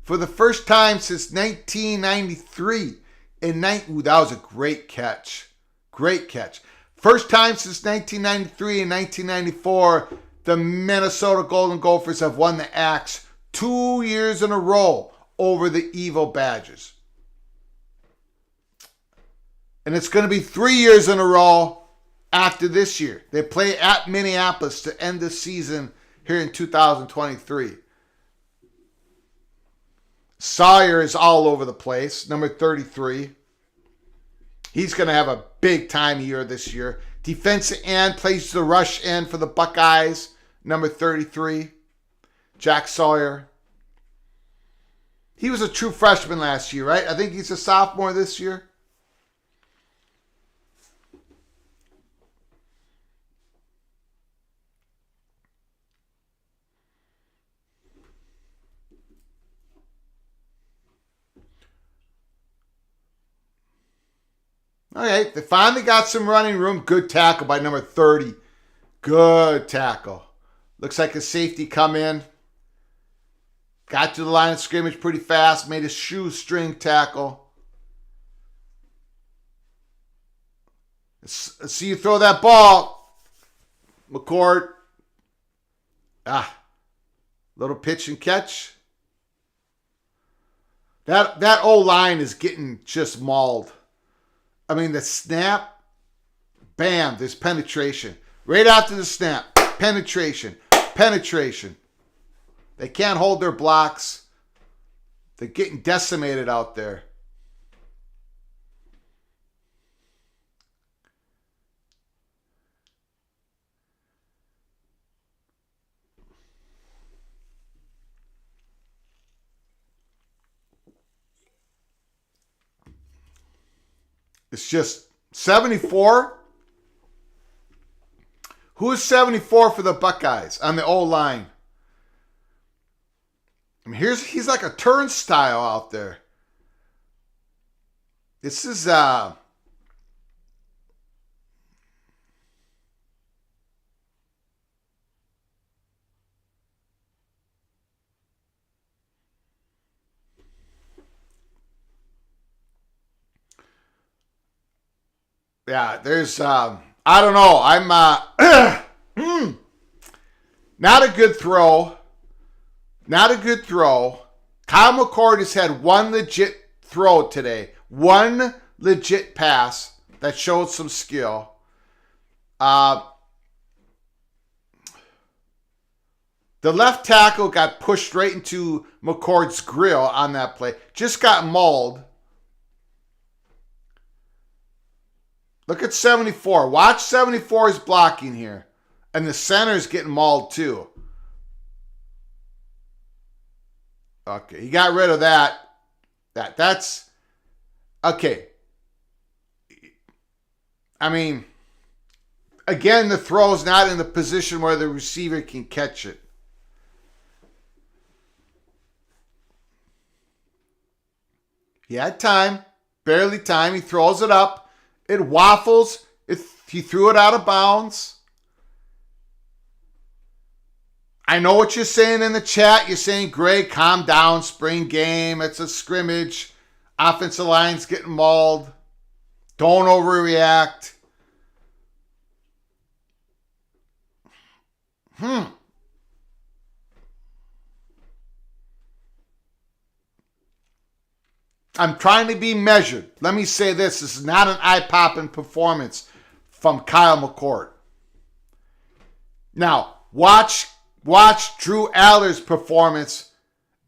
A: for the first time since 1993, that was a great catch. Great catch. First time since 1993 and 1994, the Minnesota Golden Gophers have won the Axe 2 years in a row over the Evil Badgers. And it's going to be 3 years in a row after this year. They play at Minneapolis to end the season here in 2023. Sawyer is all over the place, number 33. He's going to have a big time year this year. Defensive end, plays the rush end for the Buckeyes, number 33. Jack Sawyer. He was a true freshman last year, right? I think he's a sophomore this year. Okay, they finally got some running room. Good tackle by number 30. Good tackle. Looks like a safety come in. Got to the line of scrimmage pretty fast. Made a shoestring tackle. Let's see you throw that ball. McCord. Little pitch and catch. That O-line is getting just mauled. I mean, the snap, bam, there's penetration. Right after the snap, penetration. They can't hold their blocks. They're getting decimated out there. It's just 74. Who's 74 for the Buckeyes on the O-line? I mean, he's like a turnstile out there. This is yeah, there's, I don't know. I'm, not a good throw. Kyle McCord has had one legit throw today. One legit pass that showed some skill. The left tackle got pushed right into McCord's grill on that play. Just got mauled. Look at 74. Watch 74's blocking here. And the center's getting mauled too. Okay, he got rid of that. That's okay. I mean, again, the throw's not in the position where the receiver can catch it. He had time, barely time. He throws it up. It waffles. He threw it out of bounds. I know what you're saying in the chat. You're saying, Greg, calm down. Spring game. It's a scrimmage. Offensive line's getting mauled. Don't overreact. I'm trying to be measured. Let me say this. This is not an eye-popping performance from Kyle McCord. Now, watch Watch Drew Aller's performance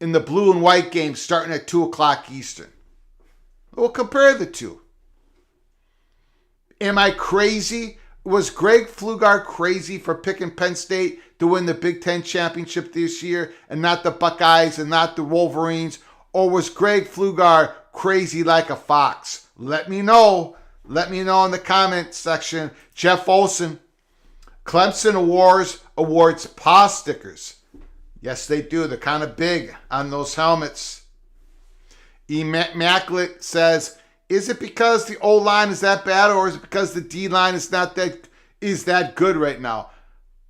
A: in the blue and white game starting at 2 o'clock Eastern. We'll compare the two. Am I crazy? Was Greg Pflugar crazy for picking Penn State to win the Big Ten championship this year and not the Buckeyes and not the Wolverines? Or was Greg Pflugar crazy like a fox? Let me know. Let me know in the comment section. Jeff Olson, Clemson awards paw stickers. Yes, they do. They're kind of big on those helmets. Immaculate says, is it because the O-line is that bad, or is it because the D-line is that good right now?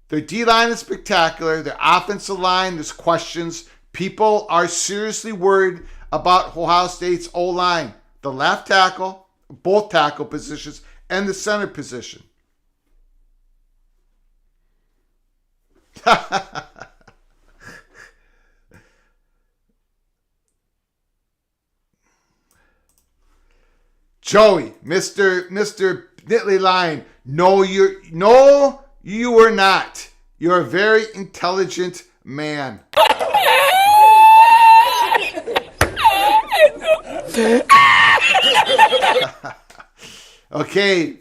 A: Their D-line is spectacular. Their offensive line, there's questions. People are seriously worried about Ohio State's O-line. The left tackle, both tackle positions, and the center position. Joey, Mr. Nittly Lion, no, you were not. You're a very intelligent man. Okay.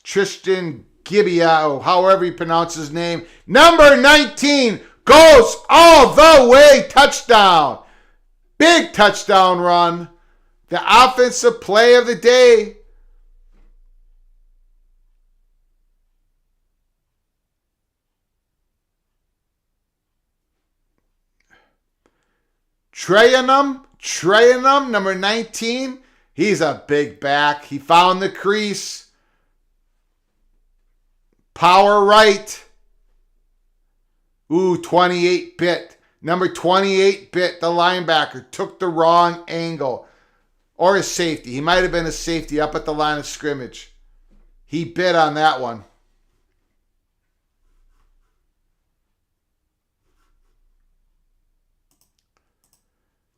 A: Tristan Gibbia, however you pronounce his name, number 19, goes all the way, touchdown. Big touchdown run. The offensive play of the day. Trayanum, number 19. He's a big back. He found the crease. Power right. Ooh, 28-bit. Number 28-bit, the linebacker, took the wrong angle. Or a safety. He might have been a safety up at the line of scrimmage. He bit on that one.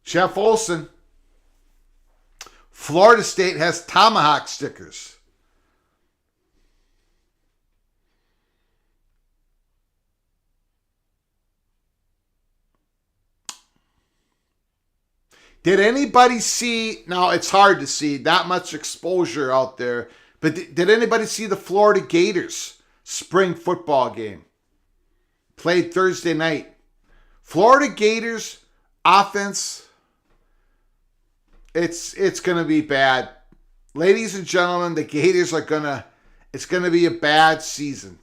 A: Jeff Olson. Florida State has tomahawk stickers. Did anybody see, now it's hard to see, not much exposure out there, but did anybody see the Florida Gators spring football game? Played Thursday night. Florida Gators offense, it's going to be bad. Ladies and gentlemen, the Gators it's going to be a bad season.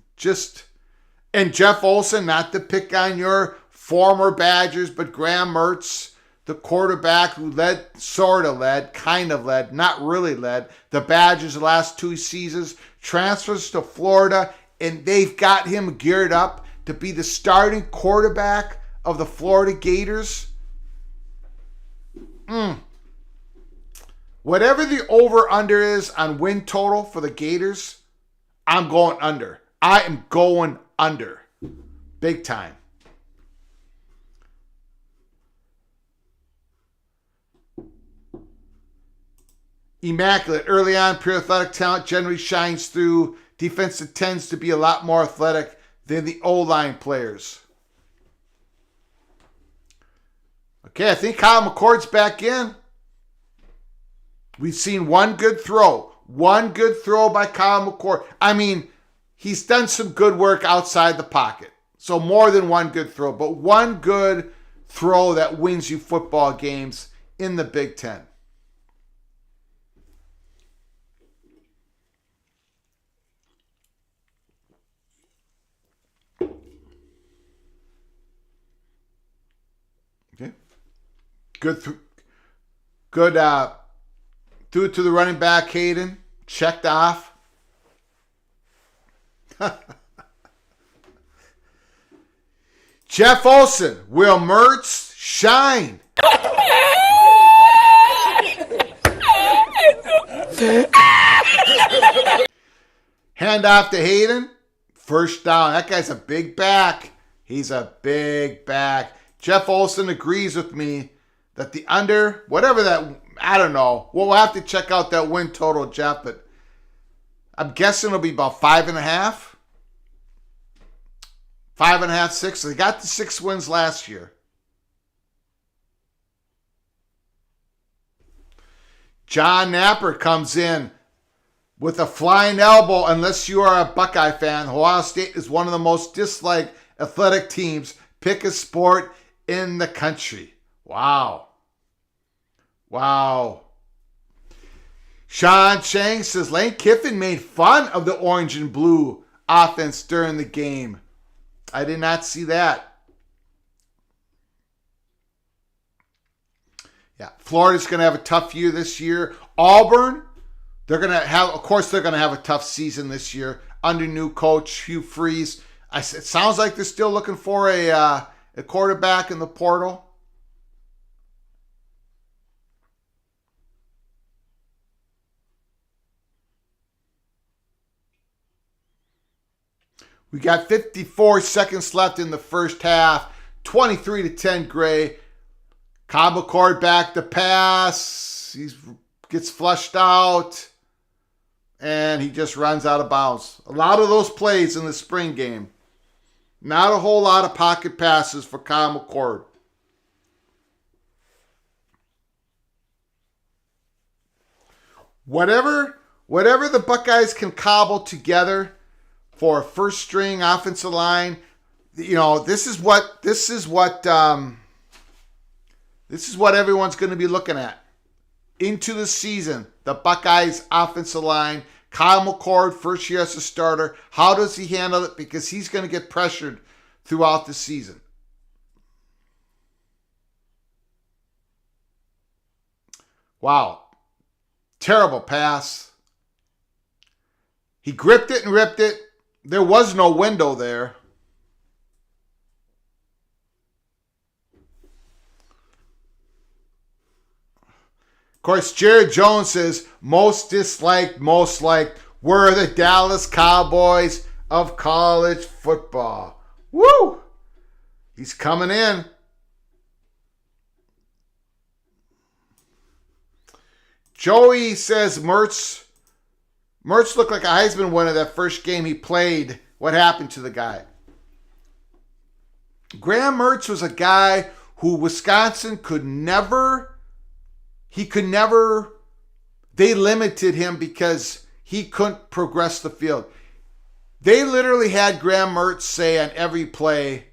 A: And Jeff Olson, not to pick on your former Badgers, but Graham Mertz, the quarterback who kind of led, not really led, the Badgers the last 2 seasons, transfers to Florida, and they've got him geared up to be the starting quarterback of the Florida Gators. Whatever the over-under is on win total for the Gators, I'm going under. I am going under. Big time. Immaculate. Early on, pure athletic talent generally shines through. Defensive tends to be a lot more athletic than the O-line players. Okay, I think Kyle McCord's back in. We've seen one good throw. One good throw by Kyle McCord. I mean, he's done some good work outside the pocket. So more than one good throw, but one good throw that wins you football games in the Big Ten. Okay. Good threw it to the running back, Hayden. Checked off. Jeff Olson, will Mertz shine? Hand off to Hayden. First down. That guy's a big back. He's a big back. Jeff Olson agrees with me that the under, whatever that, I don't know. We'll have to check out that win total, Jeff, but I'm guessing it'll be about 5.5. 5.5, 6. They got the 6 wins last year. John Napper comes in with a flying elbow. Unless you are a Buckeye fan, Ohio State is one of the most disliked athletic teams. Pick a sport in the country. Wow. Sean Chang says Lane Kiffin made fun of the orange and blue offense during the game. I did not see that. Yeah, Florida's going to have a tough year this year. Auburn, they're going to have a tough season this year under new coach Hugh Freeze. It sounds like they're still looking for a quarterback in the portal. We got 54 seconds left in the first half. 23-10 Gray. Kyle McCord back to pass. He gets flushed out. And he just runs out of bounds. A lot of those plays in the spring game. Not a whole lot of pocket passes for Kyle McCord. Whatever the Buckeyes can cobble together for a first string offensive line, this is what everyone's going to be looking at into the season. The Buckeyes offensive line, Kyle McCord, first year as a starter. How does he handle it? Because he's going to get pressured throughout the season. Wow. Terrible pass. He gripped it and ripped it. There was no window there. Of course, Jared Jones says, most disliked, most liked. We're the Dallas Cowboys of college football. Woo! He's coming in. Joey says Mertz looked like a Heisman winner that first game he played. What happened to the guy? Graham Mertz was a guy who Wisconsin could never, they limited him because he couldn't progress the field. They literally had Graham Mertz say on every play,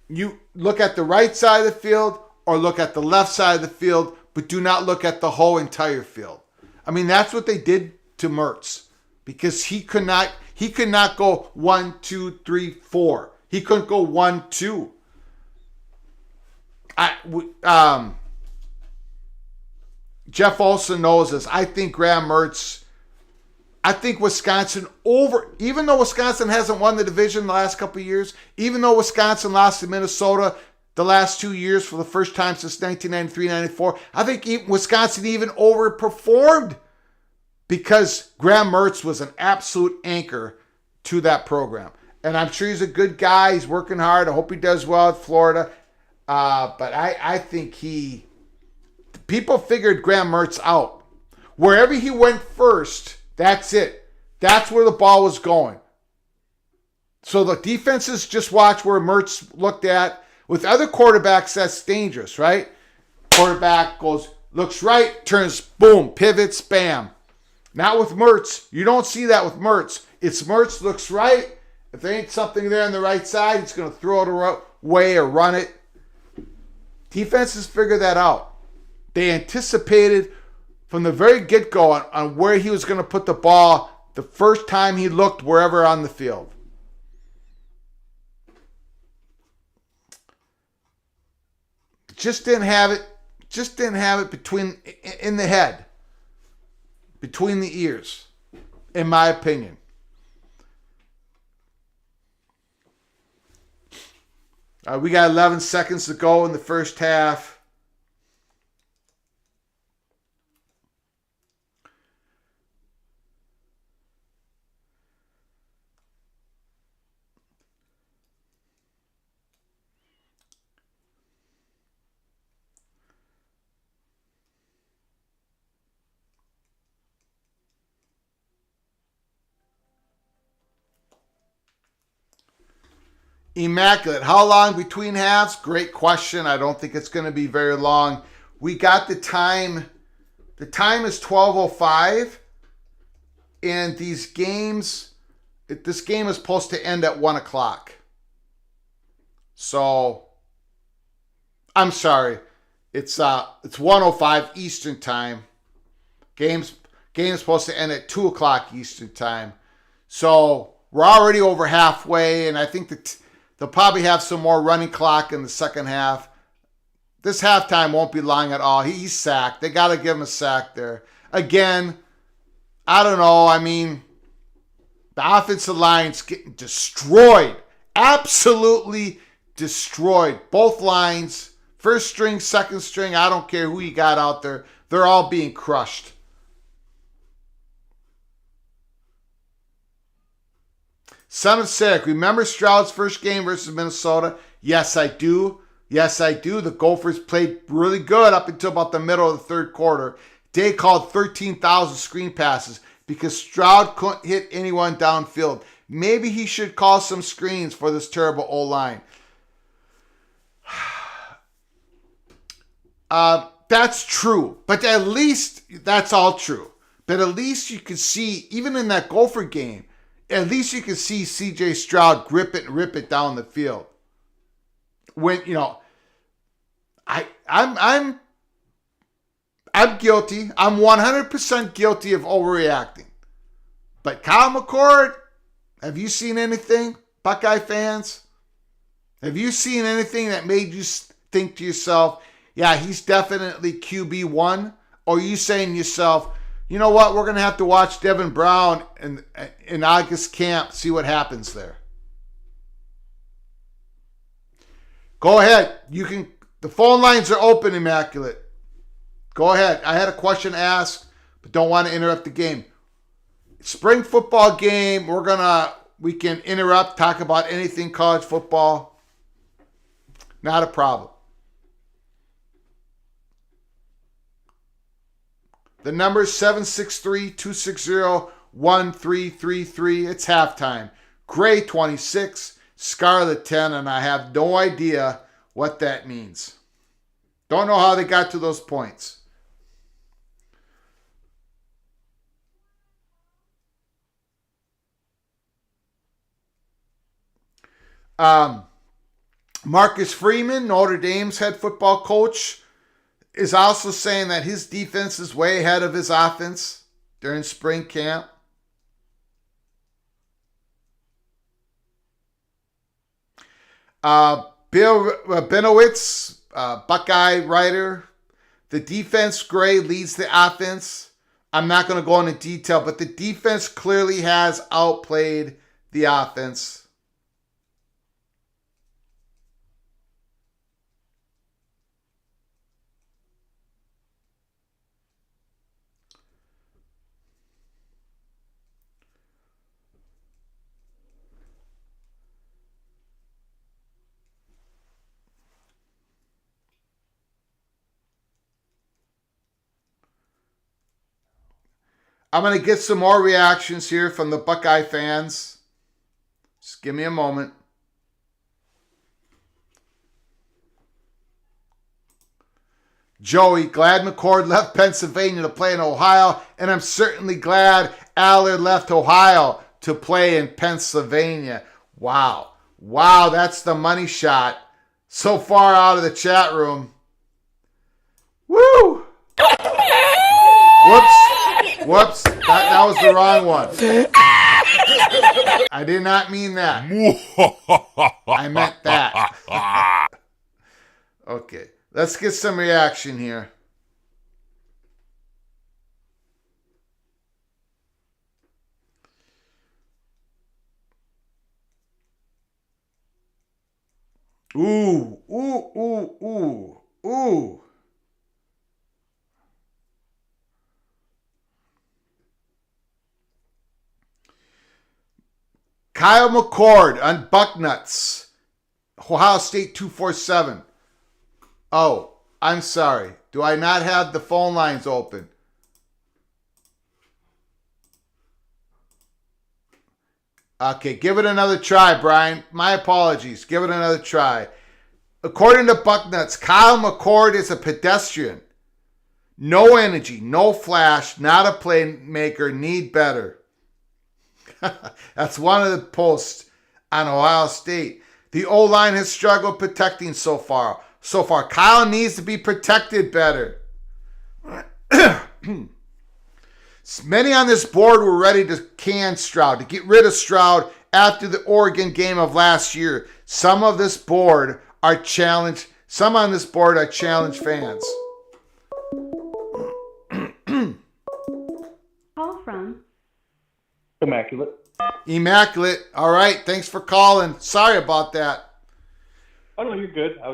A: you look at the right side of the field or look at the left side of the field, but do not look at the whole entire field. I mean, that's what they did to Mertz because he could not go 1, 2, 3, 4. He couldn't go 1, 2. Jeff Olson knows this. I think Graham Mertz, I think Wisconsin even though Wisconsin hasn't won the division the last couple of years, even though Wisconsin lost to Minnesota the last 2 years for the first time since 1993-94, I think Wisconsin even overperformed because Graham Mertz was an absolute anchor to that program. And I'm sure he's a good guy. He's working hard. I hope he does well at Florida. But I think people figured Graham Mertz out. Wherever he went first, that's it. That's where the ball was going. So the defenses just watch where Mertz looked at. With other quarterbacks, that's dangerous, right? Quarterback looks right, turns, boom, pivots, bam. Not with Mertz. You don't see that with Mertz. It's Mertz looks right. If there ain't something there on the right side, he's going to throw it away or run it. Defenses figure that out. They anticipated from the very get-go on where he was going to put the ball the first time he looked wherever on the field. Just didn't have it in the head, between the ears, in my opinion. We got 11 seconds to go in the first half. Immaculate. How long between halves? Great question. I don't think it's going to be very long. We got the time. The time is 12:05. And these games, this game is supposed to end at 1 o'clock. So, I'm sorry. It's 1:05 Eastern time. Game's supposed to end at 2 o'clock Eastern time. So, we're already over halfway, and I think that they'll probably have some more running clock in the second half. This halftime won't be long at all. He's sacked. They got to give him a sack there. Again, I don't know. I mean, the offensive line's getting destroyed. Absolutely destroyed. Both lines, first string, second string, I don't care who you got out there. They're all being crushed. Son of Sarek, remember Stroud's first game versus Minnesota? Yes, I do. Yes, I do. The Gophers played really good up until about the middle of the third quarter. They called 13,000 screen passes because Stroud couldn't hit anyone downfield. Maybe he should call some screens for this terrible O-line. That's true. But at least, that's all true. But at least you could see, even in that Gopher game, at least you could see C.J. Stroud grip it and rip it down the field. When, I'm guilty. I'm 100% guilty of overreacting. But Kyle McCord, have you seen anything, Buckeye fans? Have you seen anything that made you think to yourself, yeah, he's definitely QB1? Or are you saying to yourself, you know what, we're going to have to watch Devin Brown in August camp, see what happens there? Go ahead. The phone lines are open, Immaculate. Go ahead. I had a question asked, but don't want to interrupt the game. Spring football game, we can interrupt, talk about anything college football. Not a problem. The number is 763-260-1333. It's halftime. Gray 26, Scarlet 10, and I have no idea what that means. Don't know how they got to those points. Marcus Freeman, Notre Dame's head football coach, is also saying that his defense is way ahead of his offense during spring camp. Bill Benowitz, Buckeye writer, the defense Gray leads the offense. I'm not going to go into detail, but the defense clearly has outplayed the offense. I'm going to get some more reactions here from the Buckeye fans. Just give me a moment. Joey, glad McCord left Pennsylvania to play in Ohio, and I'm certainly glad Aller left Ohio to play in Pennsylvania. Wow. Wow, that's the money shot so far out of the chat room. Woo! Whoops, that was the wrong one. I did not mean that. I meant that. Okay, let's get some reaction here. Ooh. Kyle McCord on Bucknuts. Ohio State 247. Oh, I'm sorry. Do I not have the phone lines open? Okay, give it another try, Brian. My apologies. Give it another try. According to Bucknuts, Kyle McCord is a pedestrian. No energy, no flash, not a playmaker, need better. That's one of the posts on Ohio State. The O-line has struggled protecting so far. Kyle needs to be protected better. Many on this board were ready to can Stroud, to get rid of Stroud after the Oregon game of last year. Some on this board are challenged fans.
B: Call from
A: Immaculate. All right. Thanks for calling. Sorry about that.
C: Oh, no, you're good. I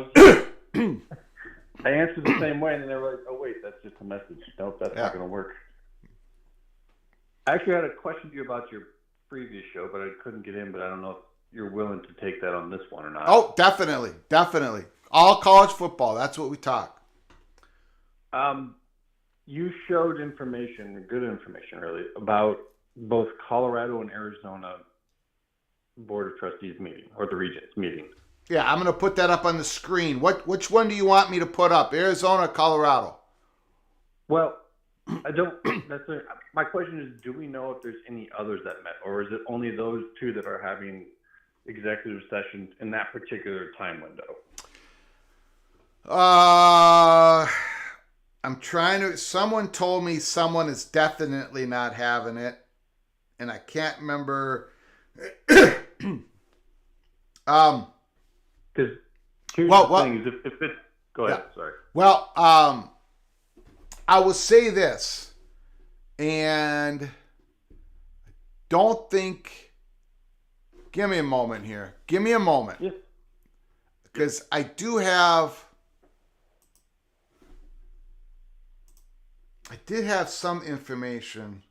C: answered the same way, and then they were like, oh, wait, that's just a message. Nope, that's not going to work. I actually had a question to you about your previous show, but I couldn't get in, but I don't know if you're willing to take that on this one or not.
A: Oh, definitely. All college football. That's what we talk.
C: You showed information, good information really, about both Colorado and Arizona Board of Trustees meeting, or the Regents meeting.
A: Yeah, I'm going to put that up on the screen. Which one do you want me to put up, Arizona or Colorado?
C: Well, I don't. My question is, do we know if there's any others that met, or is it only those two that are having executive sessions in that particular time window?
A: I'm trying to. Someone told me someone is definitely not having it, and I can't remember.
C: Because here's the thing: is if it. Go ahead. Yeah. Sorry.
A: Well, I will say this, and don't think. Give me a moment here. Give me a moment.
C: Yeah.
A: Because I do have. I did have some information.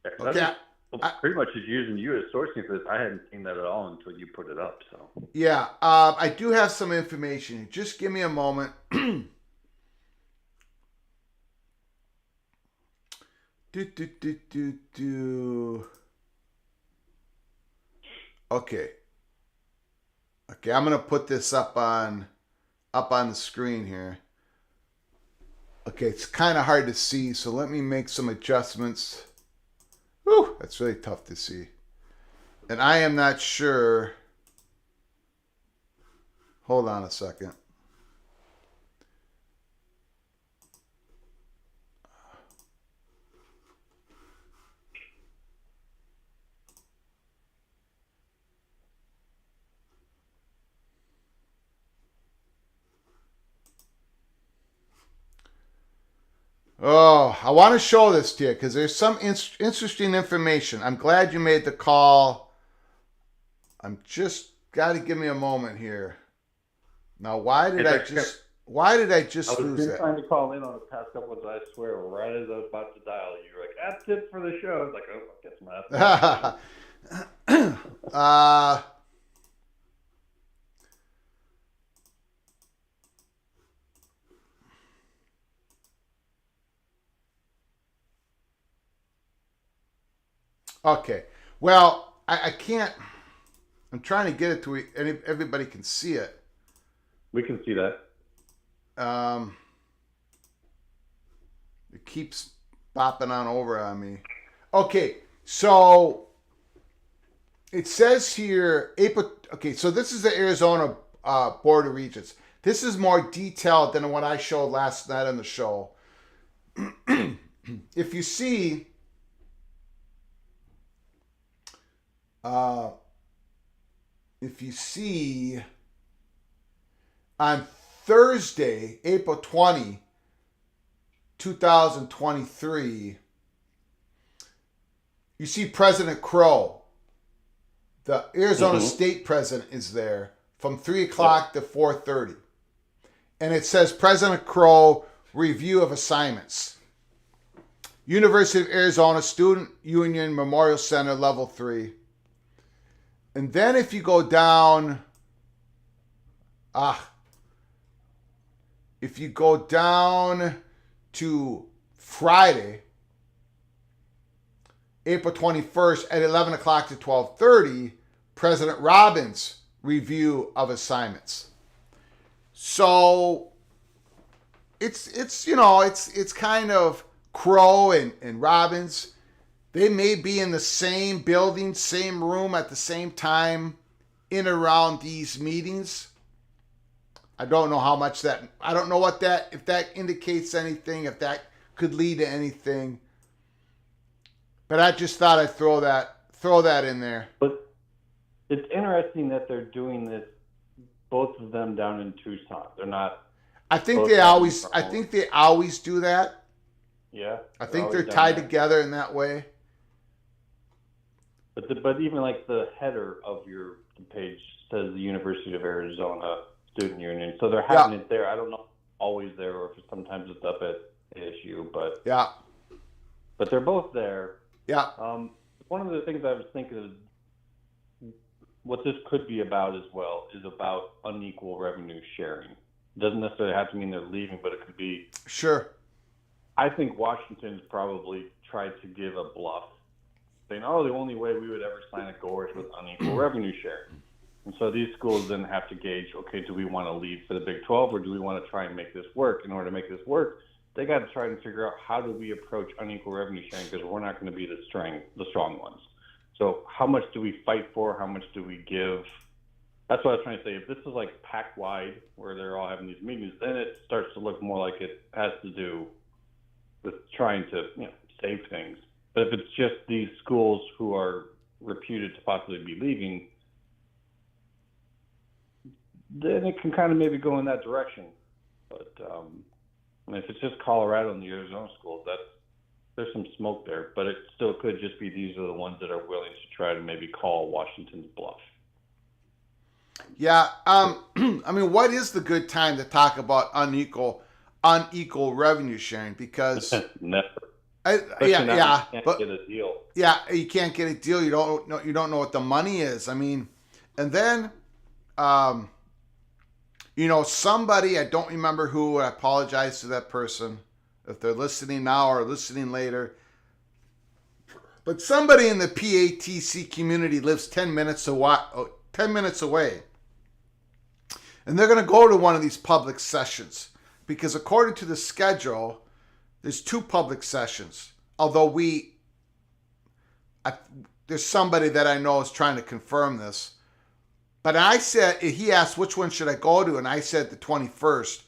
C: Okay. Pretty much just using you as sourcing for this. I hadn't seen that at all until you put it up. So
A: yeah, I do have some information. Just give me a moment. Okay, I'm gonna put this up on the screen here. Okay, it's kind of hard to see, so let me make some adjustments. Whew, that's really tough to see. And I am not sure. Hold on a second. Oh, I want to show this to you because there's some interesting information. I'm glad you made the call. I'm just got to give me a moment here. Now, why did I just lose it?
C: I was trying to call in on the past couple of days. I swear, right as I was about to dial, you were like, "That's it for the show." I was like, "Oh, I guess my."
A: Okay. Well, I can't. I'm trying to get it to everybody can see it.
C: We can see that.
A: It keeps bopping on over on me. Okay, so it says here April. Okay, so this is the Arizona Board of Regents. This is more detailed than what I showed last night on the show. If you see. On Thursday, April 20, 2023, you see President Crow. The Arizona State president is there from 3 o'clock to 4:30. And it says President Crow, review of assignments. University of Arizona Student Union Memorial Center, Level 3. And then if you go down, if you go down to Friday, April 21st at 11 o'clock to 12:30, President Robbins' review of assignments. So it's kind of Crow and Robbins. They may be in the same building, same room at the same time in around these meetings. I don't know how much I don't know if that indicates anything, if that could lead to anything. But I just thought I'd throw that in there.
C: But it's interesting that they're doing this, both of them down in Tucson. They're not.
A: I think they always do that.
C: Yeah.
A: I think they're tied together in that way.
C: But even like the header of the page says the University of Arizona Student Union, so they're having it there. I don't know, always there, or if sometimes it's up at ASU, but but they're both there.
A: Yeah.
C: One of the things I was thinking of, what this could be about as well, is about unequal revenue sharing. It doesn't necessarily have to mean they're leaving, but it could be.
A: Sure.
C: I think Washington's probably tried to give a bluff, saying, "Oh, the only way we would ever sign a GOR is with unequal revenue sharing." And so these schools then have to gauge, okay, do we want to leave for the Big 12 or do we want to try and make this work? In order to make this work, they got to try and figure out how do we approach unequal revenue sharing, because we're not going to be the strong ones. So how much do we fight for? How much do we give? That's what I was trying to say. If this is like pack-wide where they're all having these meetings, then it starts to look more like it has to do with trying to save things. But if it's just these schools who are reputed to possibly be leaving, then it can kind of maybe go in that direction. But if it's just Colorado and the Arizona schools, there's some smoke there. But it still could just be these are the ones that are willing to try to maybe call Washington's bluff.
A: Yeah. I mean, what is the good time to talk about unequal revenue sharing? Because
C: never.
A: But
C: get a deal.
A: Yeah, you can't get a deal. You don't know what the money is. I mean, and then, somebody, I don't remember who. I apologize to that person if they're listening now or listening later. But somebody in the PATC community lives 10 minutes away, and they're going to go to one of these public sessions because, according to the schedule, there's 2 public sessions, although there's somebody that I know is trying to confirm this. But he asked, which one should I go to? And I said the 21st,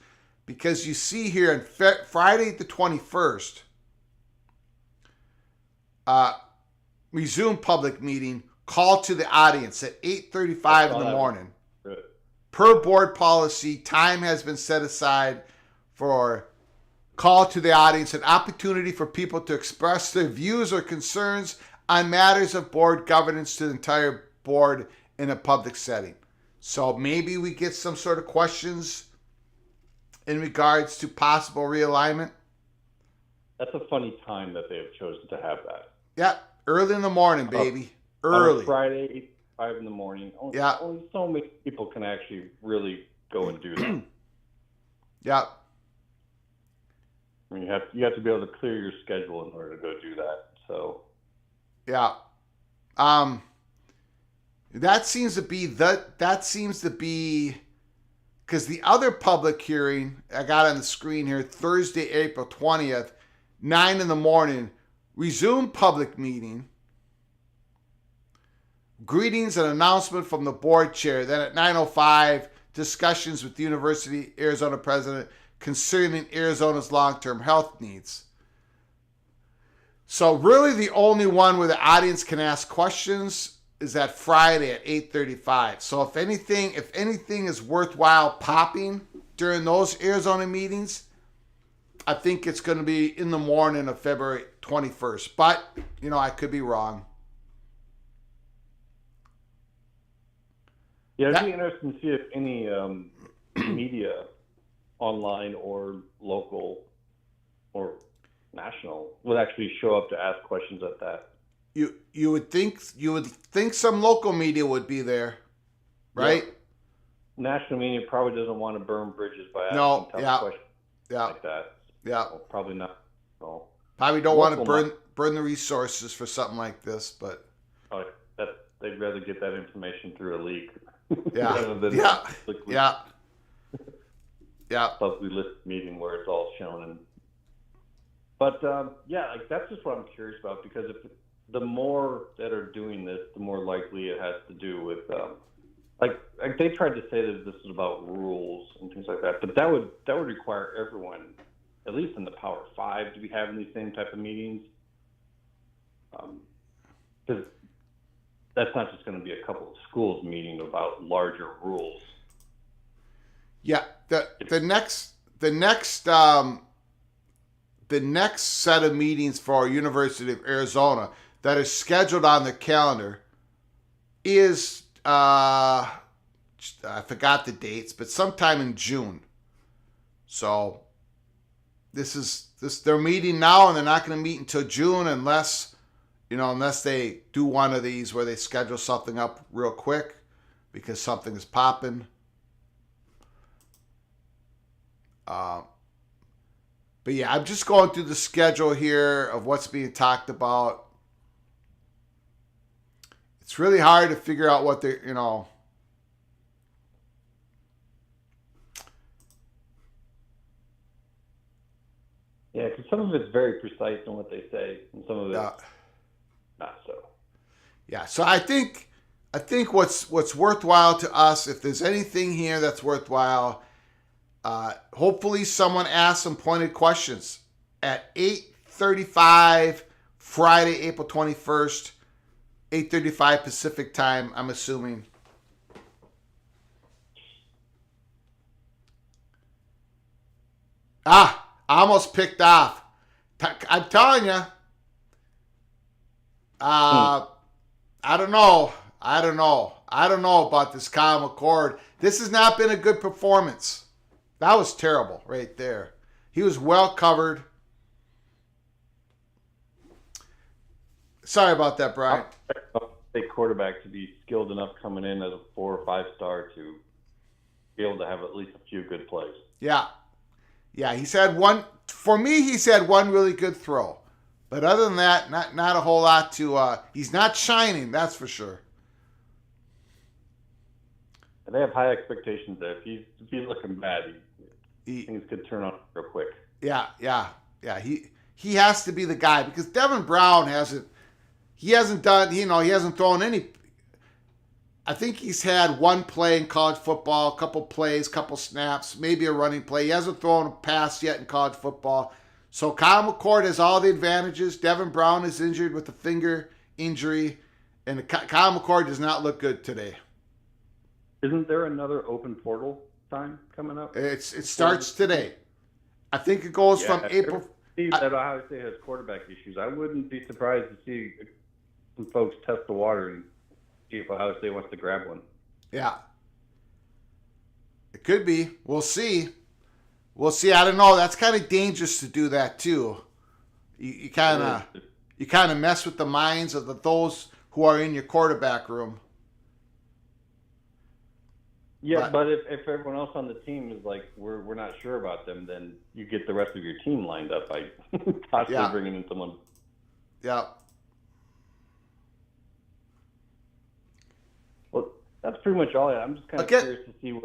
A: because you see here on Friday the 21st, resume public meeting, call to the audience at 8:35 in the morning.
C: Good.
A: Per board policy, time has been set aside for call to the audience, an opportunity for people to express their views or concerns on matters of board governance to the entire board in a public setting. So maybe we get some sort of questions in regards to possible realignment.
C: That's a funny time that they have chosen to have that.
A: Yeah, early in the morning, baby. Early.
C: On Friday, 5 in the morning. Only so many people can actually really go and do that.
A: Yeah.
C: I mean, you have to be able to clear your schedule in order to go do that. So.
A: Yeah. That seems to be because the other public hearing I got on the screen here, Thursday, April 20th, 9 in the morning, resume public meeting. Greetings and announcement from the board chair. Then at 9:05, discussions with the University Arizona president concerning Arizona's long-term health needs. So really the only one where the audience can ask questions is that Friday at 8:35. So if anything is worthwhile popping during those Arizona meetings, I think it's going to be in the morning of February 21st. But, I could be wrong.
C: Yeah, it'd be interesting to see if any media, online or local or national, would actually show up to ask questions at that. You
A: would think some local media would be there, right?
C: national media probably doesn't want to burn bridges by asking
A: No,
C: tough questions
A: yeah,
C: like that.
A: yeah.
C: So probably not. So
A: Probably don't want to
C: local
A: burn the resources for something like this, but
C: that they'd rather get that information through a leak
A: yeah,
C: rather than
A: yeah.
C: publicly listed meeting where it's all shown. But like that's just what I'm curious about, because if the more that are doing this, the more likely it has to do with like they tried to say that this is about rules and things like that, but that would require everyone, at least in the Power Five, to be having these same type of meetings, because that's not just going to be a couple of schools meeting about larger rules.
A: Yeah, the next set of meetings for University of Arizona that is scheduled on the calendar is I forgot the dates, but sometime in June. So they're meeting now, and they're not going to meet until June unless they do one of these where they schedule something up real quick because something is popping. But yeah, I'm just going through the schedule here of what's being talked about. It's really hard to figure out what they're,
C: Yeah, because some of it's very precise in what they say, and some of it's not so.
A: Yeah, so I think what's worthwhile to us, if there's anything here that's worthwhile, hopefully someone asks some pointed questions at 8:35 Friday, April 21st, 8:35 Pacific time, I'm assuming. I almost picked off. I'm telling you. I don't know. I don't know about this Kyle McCord. This has not been a good performance. That was terrible right there. He was well covered. Sorry about that, Brian.
C: A quarterback to be skilled enough coming in as a 4 or 5 star to be able to have at least a few good plays.
A: Yeah, he's had one. For me, he's had one really good throw, but other than that, not a whole lot to. He's not shining, that's for sure.
C: And they have high expectations there. If he's looking bad, things could turn on real quick.
A: Yeah. He has to be the guy, because Devin Brown hasn't done. He hasn't thrown any. I think he's had one play in college football, a couple plays, couple snaps, maybe a running play. He hasn't thrown a pass yet in college football. So Kyle McCord has all the advantages. Devin Brown is injured with a finger injury, and Kyle McCord does not look good today.
C: Isn't there another open portal time coming up?
A: It starts today. I think it goes from April.
C: Steve said Ohio State has quarterback issues. I wouldn't be surprised to see some folks test the water and see if Ohio State wants to grab one.
A: Yeah. It could be. We'll see. I don't know. That's kind of dangerous to do that too. You kind of mess with the minds of those who are in your quarterback room.
C: Yeah, but if everyone else on the team is like, we're not sure about them, then you get the rest of your team lined up by possibly bringing in someone.
A: Yeah.
C: Well, that's pretty much all. I'm just kind of curious to see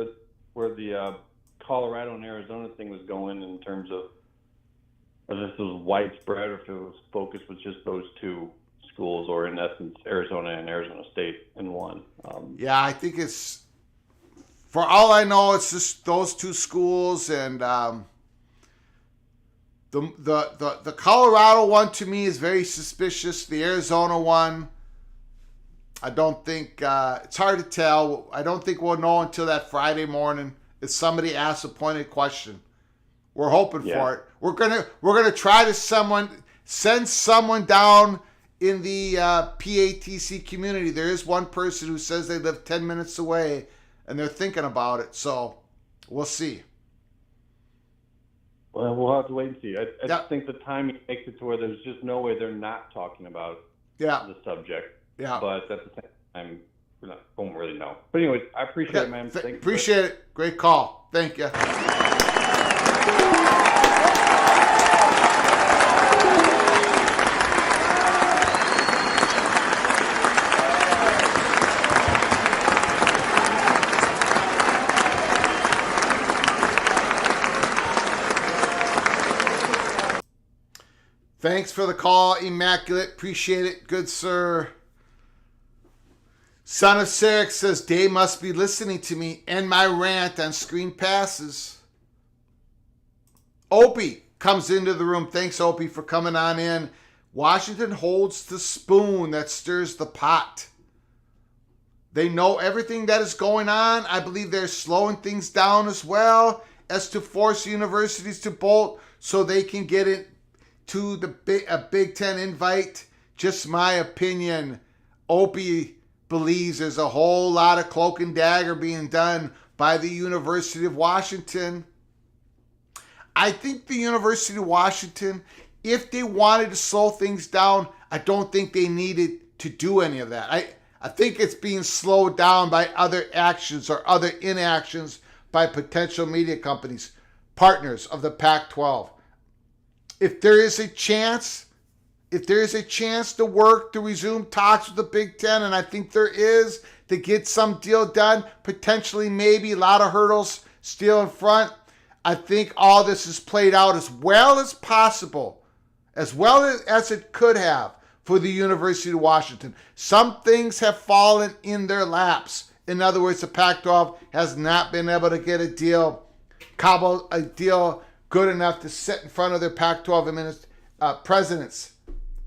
C: where the Colorado and Arizona thing was going in terms of whether this was widespread or if it was focused with just those two schools, or in essence, Arizona and Arizona State in one.
A: I think it's. For all I know, it's just those two schools, and the Colorado one to me is very suspicious. The Arizona one, I don't think it's hard to tell. I don't think we'll know until that Friday morning if somebody asks a pointed question. We're hoping for it. We're gonna try to send someone down in the PATC community. There is one person who says they live 10 minutes away, and they're thinking about it, so we'll see.
C: Well, we'll have to wait and see. I just think the timing makes it to where there's just no way they're not talking about the subject.
A: Yeah.
C: But at the same time, don't really know. But anyways, I appreciate it, man.
A: Appreciate it. Great call. Thank you. Thanks for the call, Immaculate. Appreciate it. Good sir. Son of Sarek says, Dave must be listening to me and my rant on screen passes. Opie comes into the room. Thanks, Opie, for coming on in. Washington holds the spoon that stirs the pot. They know everything that is going on. I believe they're slowing things down as well as to force universities to bolt so they can get it to a Big Ten invite. Just my opinion. Opie believes there's a whole lot of cloak and dagger being done by the University of Washington. I think the University of Washington, if they wanted to slow things down, I don't think they needed to do any of that. I think it's being slowed down by other actions or other inactions by potential media companies, partners of the Pac-12. If there is a chance to work to resume talks with the Big Ten, and I think there is, to get some deal done, potentially maybe a lot of hurdles still in front, I think all this is played out as well as possible, as well as it could have for the University of Washington. Some things have fallen in their laps. In other words, the Pac-12 has not been able to get a deal good enough to sit in front of their Pac-12 presidents.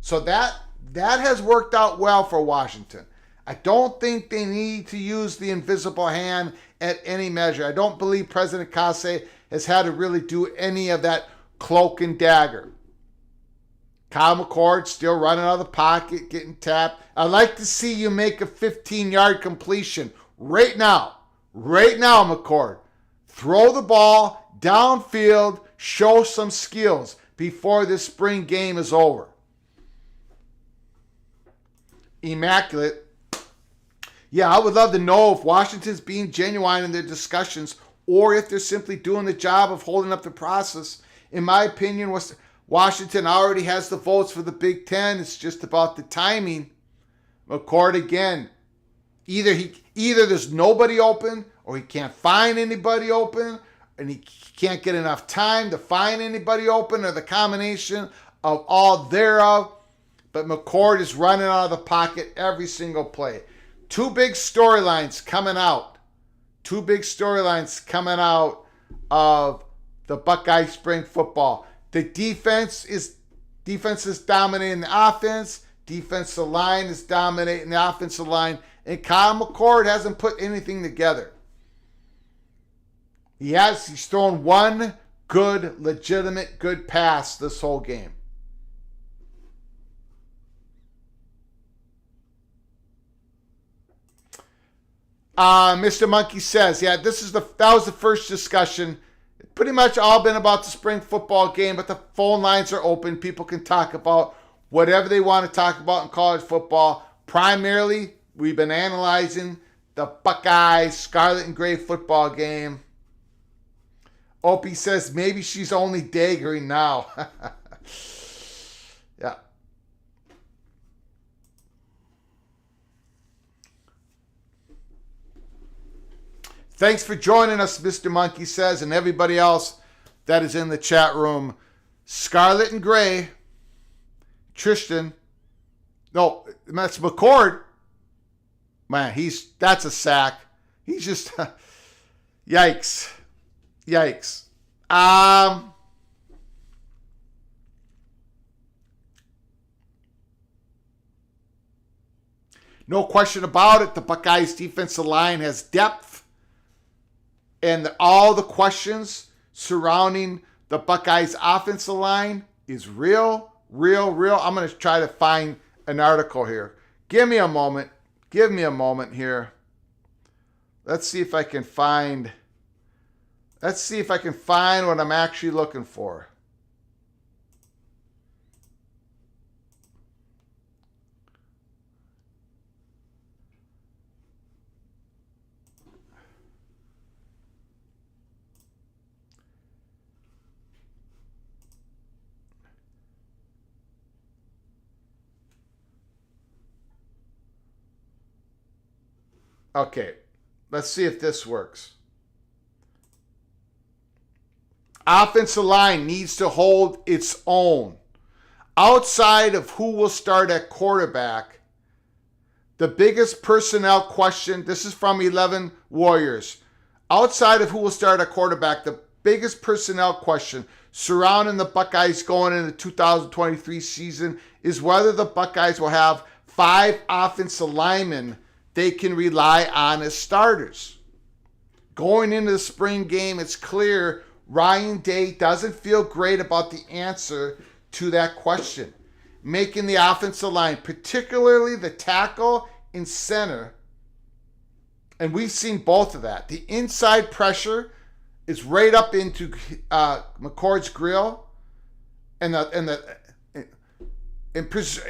A: So that has worked out well for Washington. I don't think they need to use the invisible hand at any measure. I don't believe President Kase has had to really do any of that cloak and dagger. Kyle McCord still running out of the pocket, getting tapped. I'd like to see you make a 15-yard completion right now. Right now, McCord. Throw the ball downfield, show some skills before this spring game is over. Immaculate. Yeah, I would love to know if Washington's being genuine in their discussions or if they're simply doing the job of holding up the process. In my opinion, Washington already has the votes for the Big Ten. It's just about the timing. McCord again. Either there's nobody open or he can't find anybody open and he can't get enough time to find anybody open, or the combination of all thereof. But McCord is running out of the pocket every single play. Two big storylines coming out of the Buckeyes Spring Football. The defense is dominating the offense. Defensive line is dominating the offensive line. And Kyle McCord hasn't put anything together. He's thrown one good, legitimate, good pass this whole game. Mr. Monkey says, that was the first discussion. Pretty much all been about the spring football game, but the phone lines are open. People can talk about whatever they want to talk about in college football. Primarily, we've been analyzing the Buckeyes Scarlet and Gray football game. Opie says maybe she's only daggering now. Yeah. Thanks for joining us, Mr. Monkey says, and everybody else that is in the chat room. Scarlet and Gray. Tristan. No, that's McCord. Man, that's a sack. He's just yikes. Yikes. No question about it. The Buckeyes defensive line has depth. And all the questions surrounding the Buckeyes offensive line is real. I'm going to try to find an article here. Give me a moment here. Let's see if I can find what I'm actually looking for. Okay, let's see if this works. Offensive line needs to hold its own. Outside of who will start at quarterback, the biggest personnel question, this is from 11 Warriors. Outside of who will start at quarterback, the biggest personnel question surrounding the Buckeyes going into the 2023 season is whether the Buckeyes will have 5 offensive linemen they can rely on as starters. Going into the spring game, it's clear Ryan Day doesn't feel great about the answer to that question. Making the offensive line, particularly the tackle and center, and we've seen both of that. The inside pressure is right up into McCord's grill, and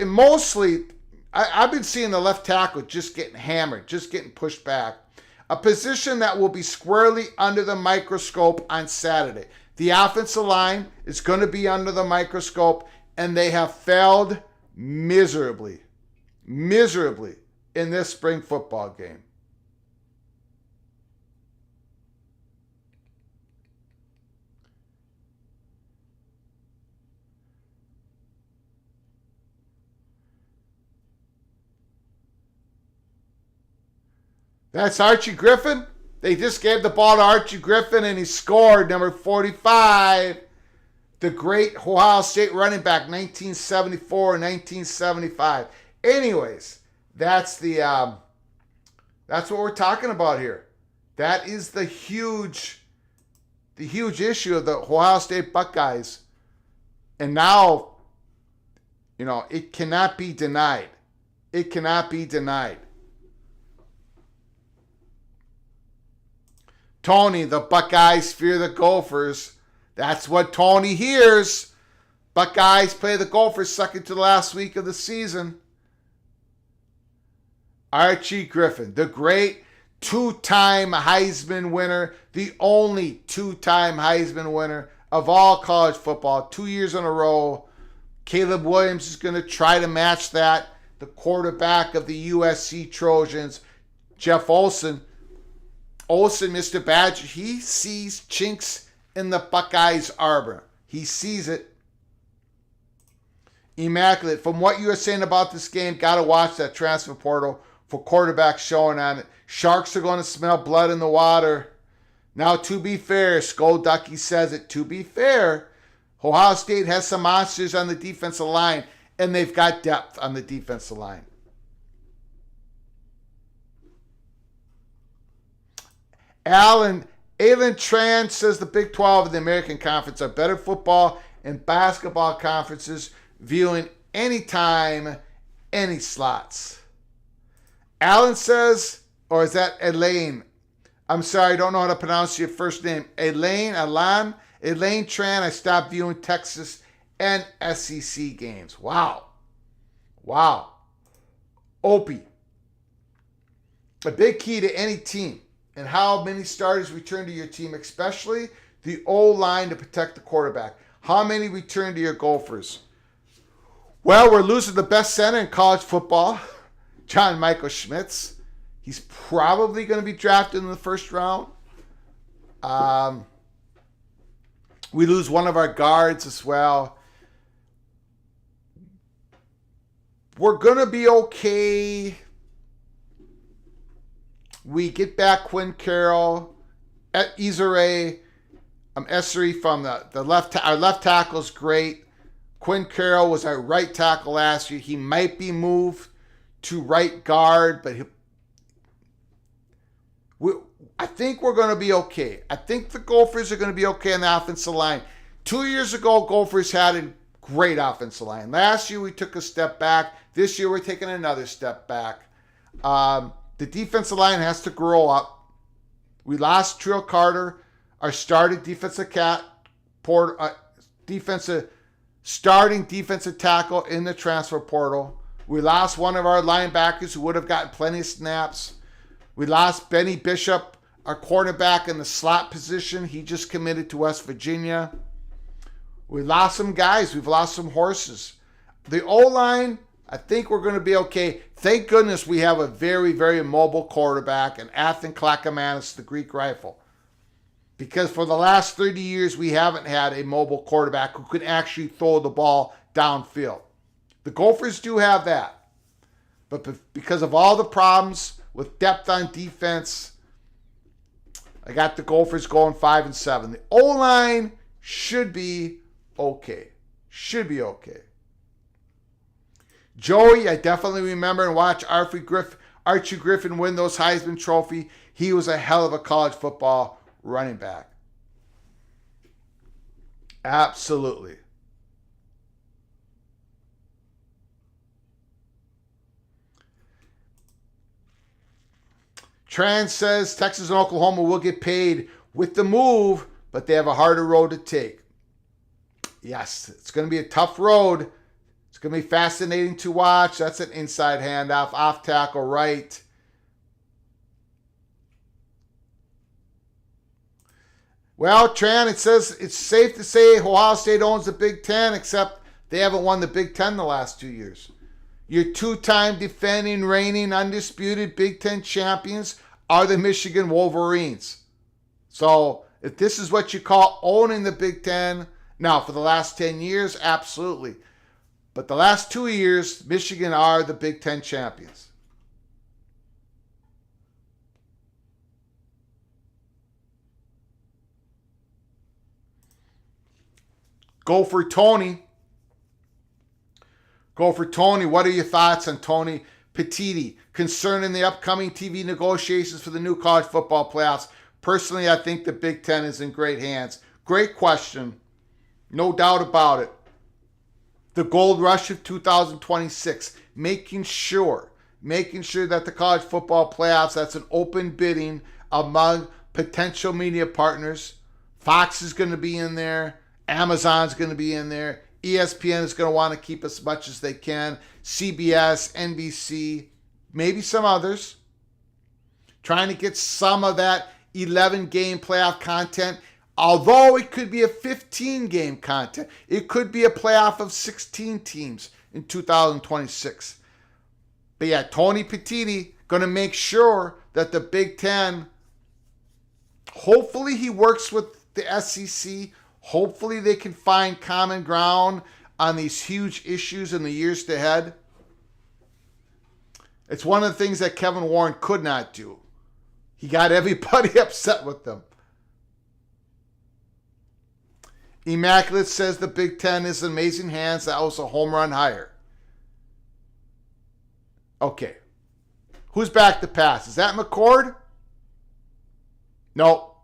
A: mostly I've been seeing the left tackle just getting hammered, just getting pushed back. A position that will be squarely under the microscope on Saturday. The offensive line is going to be under the microscope, and they have failed miserably in this spring football game. That's Archie Griffin. They just gave the ball to Archie Griffin, and he scored, number 45. The great Ohio State running back, 1974 and 1975. Anyways, that's what we're talking about here. That is the huge issue of the Ohio State Buckeyes. And now, it cannot be denied. It cannot be denied. Tony, the Buckeyes fear the Gophers. That's what Tony hears. Buckeyes play the Gophers second to the last week of the season. Archie Griffin, the great 2-time Heisman winner, the only 2-time Heisman winner of all college football, 2 years in a row. Caleb Williams is going to try to match that. The quarterback of the USC Trojans, Jeff Olson, Mr. Badger, he sees chinks in the Buckeyes' armor. He sees it. Immaculate. From what you were saying about this game, got to watch that transfer portal for quarterbacks showing on it. Sharks are going to smell blood in the water. Now, to be fair, Skull Ducky says it, to be fair, Ohio State has some monsters on the defensive line, and they've got depth on the defensive line. Alan Tran says the Big 12 and the American Conference are better football and basketball conferences, viewing anytime, any slots. Alan says, or is that Elaine? I'm sorry, I don't know how to pronounce your first name. Elaine Tran, I stopped viewing Texas and SEC games. Wow. Opie. A big key to any team and how many starters return to your team, especially the O-line to protect the quarterback. How many return to your Gophers? Well, we're losing the best center in college football, John Michael Schmitz. He's probably going to be drafted in the first round. We lose one of our guards as well. We're going to be okay. We get back Quinn Carroll, Esri from the left. Our left tackle is great. Quinn Carroll was our right tackle last year. He might be moved to right guard, but I think we're going to be okay. I think the Gophers are going to be okay on the offensive line. 2 years ago, Gophers had a great offensive line. Last year, we took a step back. This year, we're taking another step back. The defensive line has to grow up. We lost Trill Carter, our starting defensive starting defensive tackle in the transfer portal. We lost one of our linebackers who would have gotten plenty of snaps. We lost Benny Bishop, our cornerback in the slot position. He just committed to West Virginia. We lost some guys. We've lost some horses. The O-line, I think we're going to be okay. Thank goodness we have a very, very mobile quarterback, and Athan Clackamanus, the Greek rifle. Because for the last 30 years, we haven't had a mobile quarterback who can actually throw the ball downfield. The Gophers do have that. But because of all the problems with depth on defense, I got the Gophers going 5-7. The O-line should be okay. Should be okay. Joey, I definitely remember and watch Archie Griffin win those Heisman Trophy. He was a hell of a college football running back. Absolutely. Trans says Texas and Oklahoma will get paid with the move, but they have a harder road to take. Yes, it's going to be a tough road. It's going to be fascinating to watch. That's an inside handoff, off tackle right. Well, Tran, it says it's safe to say Ohio State owns the Big Ten, except they haven't won the Big Ten the last 2 years. Your two-time defending, reigning, undisputed Big Ten champions are the Michigan Wolverines. So if this is what you call owning the Big Ten, now for the last 10 years, absolutely. But the last 2 years, Michigan are the Big Ten champions. Go for Tony. Go for Tony. What are your thoughts on Tony Petitti concerning the upcoming TV negotiations for the new college football playoffs? Personally, I think the Big Ten is in great hands. Great question. No doubt about it. The gold rush of 2026, making sure that the college football playoffs, that's an open bidding among potential media partners. Fox is going to be in there. Amazon's going to be in there. ESPN is going to want to keep as much as they can. CBS, NBC, maybe some others. Trying to get some of that 11-game playoff content. Although it could be a 15-game content. It could be a playoff of 16 teams in 2026. But yeah, Tony Petitti going to make sure that the Big Ten, hopefully he works with the SEC. Hopefully they can find common ground on these huge issues in the years ahead. It's one of the things that Kevin Warren could not do. He got everybody upset with them. Immaculate says the Big Ten is in amazing hands. That was a home run hire. Okay. Who's back to pass? Is that McCord? No.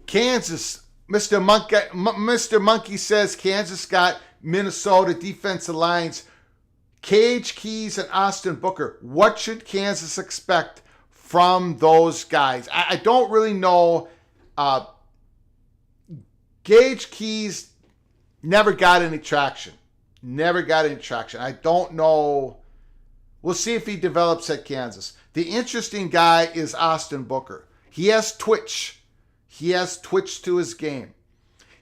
A: Kansas, Mr. Monkey says Kansas got Minnesota defensive lines, Cage Keys and Austin Booker. What should Kansas expect from those guys? I don't really know. Gage Keys never got any traction. I don't know. We'll see if he develops at Kansas. The interesting guy is Austin Booker. He has twitch. He has twitch to his game.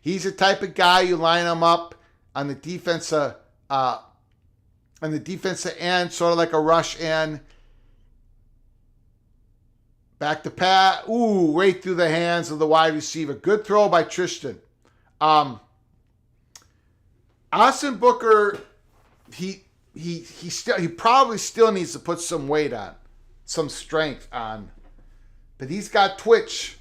A: He's the type of guy you line him up on the defensive end, sort of like a rush end. Back to pat. Ooh, right through the hands of the wide receiver. Good throw by Tristan. Austin Booker, he probably still needs to put some weight on, some strength on, but he's got twitch.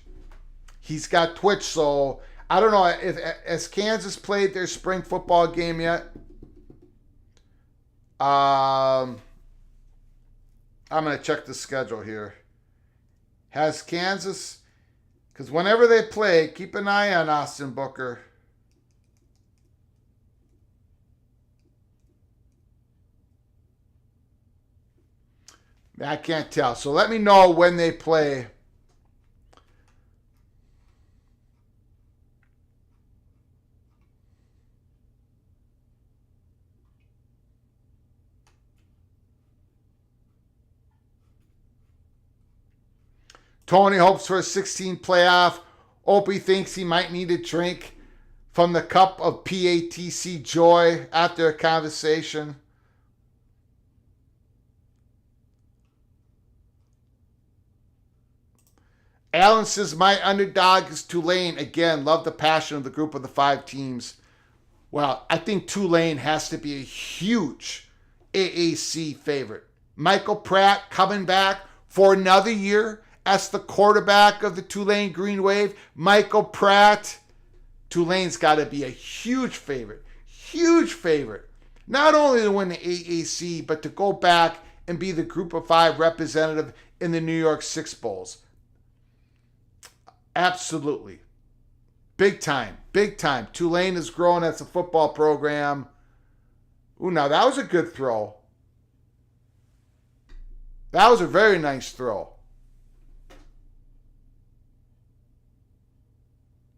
A: So I don't know if has Kansas played their spring football game yet. I'm gonna check the schedule here. Has Kansas? Because whenever they play, keep an eye on Austin Booker. I can't tell. So let me know when they play. Tony hopes for a 16 playoff Opie thinks he might need a drink from the cup of PATC joy after a conversation. Alan says, my underdog is Tulane. Again, love the passion of the group of the 5 teams. Well, I think Tulane has to be a huge AAC favorite. Michael Pratt coming back for another year as the quarterback of the Tulane Green Wave. Michael Pratt. Tulane's got to be a huge favorite. Huge favorite. Not only to win the AAC, but to go back and be the group of 5 representative in the New York Six Bowls. Absolutely. Big time. Big time. Tulane has grown as a football program. Ooh, now that was a good throw. That was a very nice throw.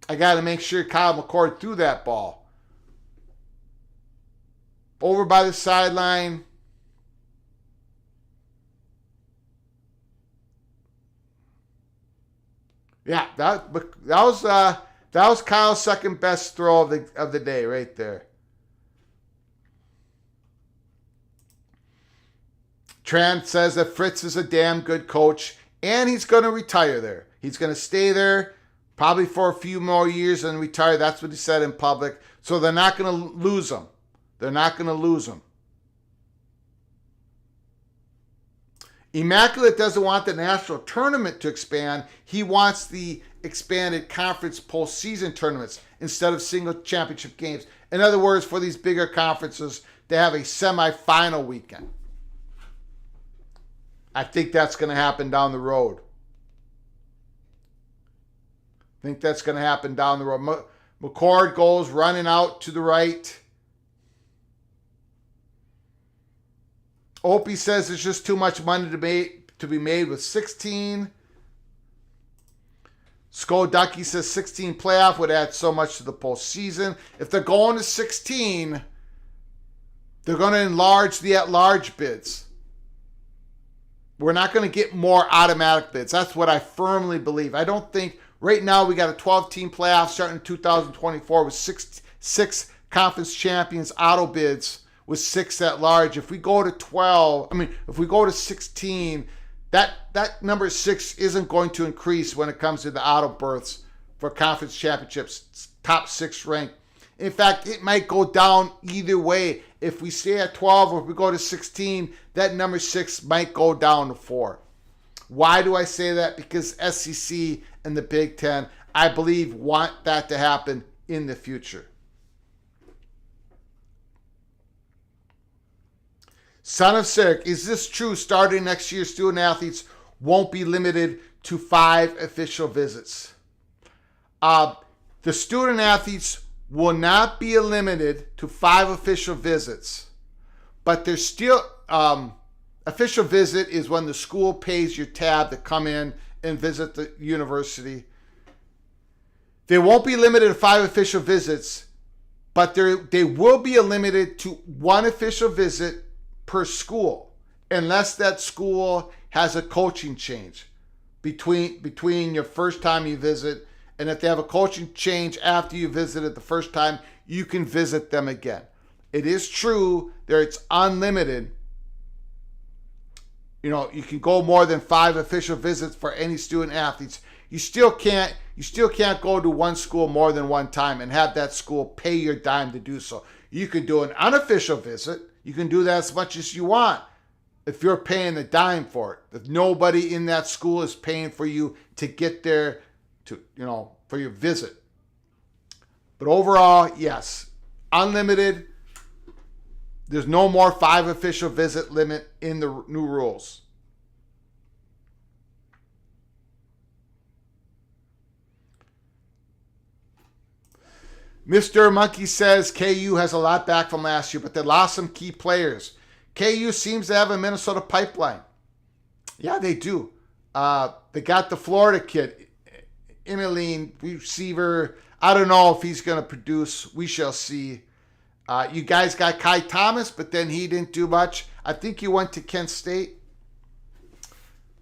A: I got to make sure Kyle McCord threw that ball. Over by the sideline. Yeah, that was Kyle's second best throw of the day right there. Trent says that Fritz is a damn good coach, and he's going to retire there. He's going to stay there probably for a few more years and retire. That's what he said in public. So they're not going to lose him. They're not going to lose him. Immaculate doesn't want the national tournament to expand. He wants the expanded conference postseason tournaments instead of single championship games. In other words, for these bigger conferences, they have a semifinal weekend. I think that's going to happen down the road. McCord goes running out to the right. Opie says there's just too much money to be made with 16. Ducky says 16 playoff would add so much to the postseason. If they're going to 16, they're going to enlarge the at-large bids. We're not going to get more automatic bids. That's what I firmly believe. I don't think right now we got a 12-team playoff starting in 2024 with six conference champions auto bids with 6 at large. If we go to 16, that number 6 isn't going to increase when it comes to the auto berths for conference championships, top 6 ranked. In fact, it might go down either way. If we stay at 12 or if we go to 16, that number 6 might go down to 4. Why do I say that? Because SEC and the Big Ten, I believe, want that to happen in the future. Son of Sick, is this true? Starting next year, student athletes won't be limited to 5 official visits. The student athletes will not be limited to 5 official visits, but there's still official visit is when the school pays your tab to come in and visit the university. They won't be limited to 5 official visits, but they will be limited to 1 official visit per school, unless that school has a coaching change between your first time you visit, and if they have a coaching change after you visited the first time, you can visit them again. It is true that it's unlimited. You can go more than 5 official visits for any student athletes. You still can't go to one school more than one time and have that school pay your dime to do so. You can do an unofficial visit. You can do that as much as you want if you're paying the dime for it. If nobody in that school is paying for you to get there for your visit. But overall, yes, unlimited. There's no more 5 official visit limit in the new rules. Mr. Monkey says KU has a lot back from last year, but they lost some key players. KU seems to have a Minnesota pipeline. Yeah, they do. They got the Florida kid, Emmeline, receiver. I don't know if he's going to produce. We shall see. You guys got Kai Thomas, but then he didn't do much. I think he went to Kent State.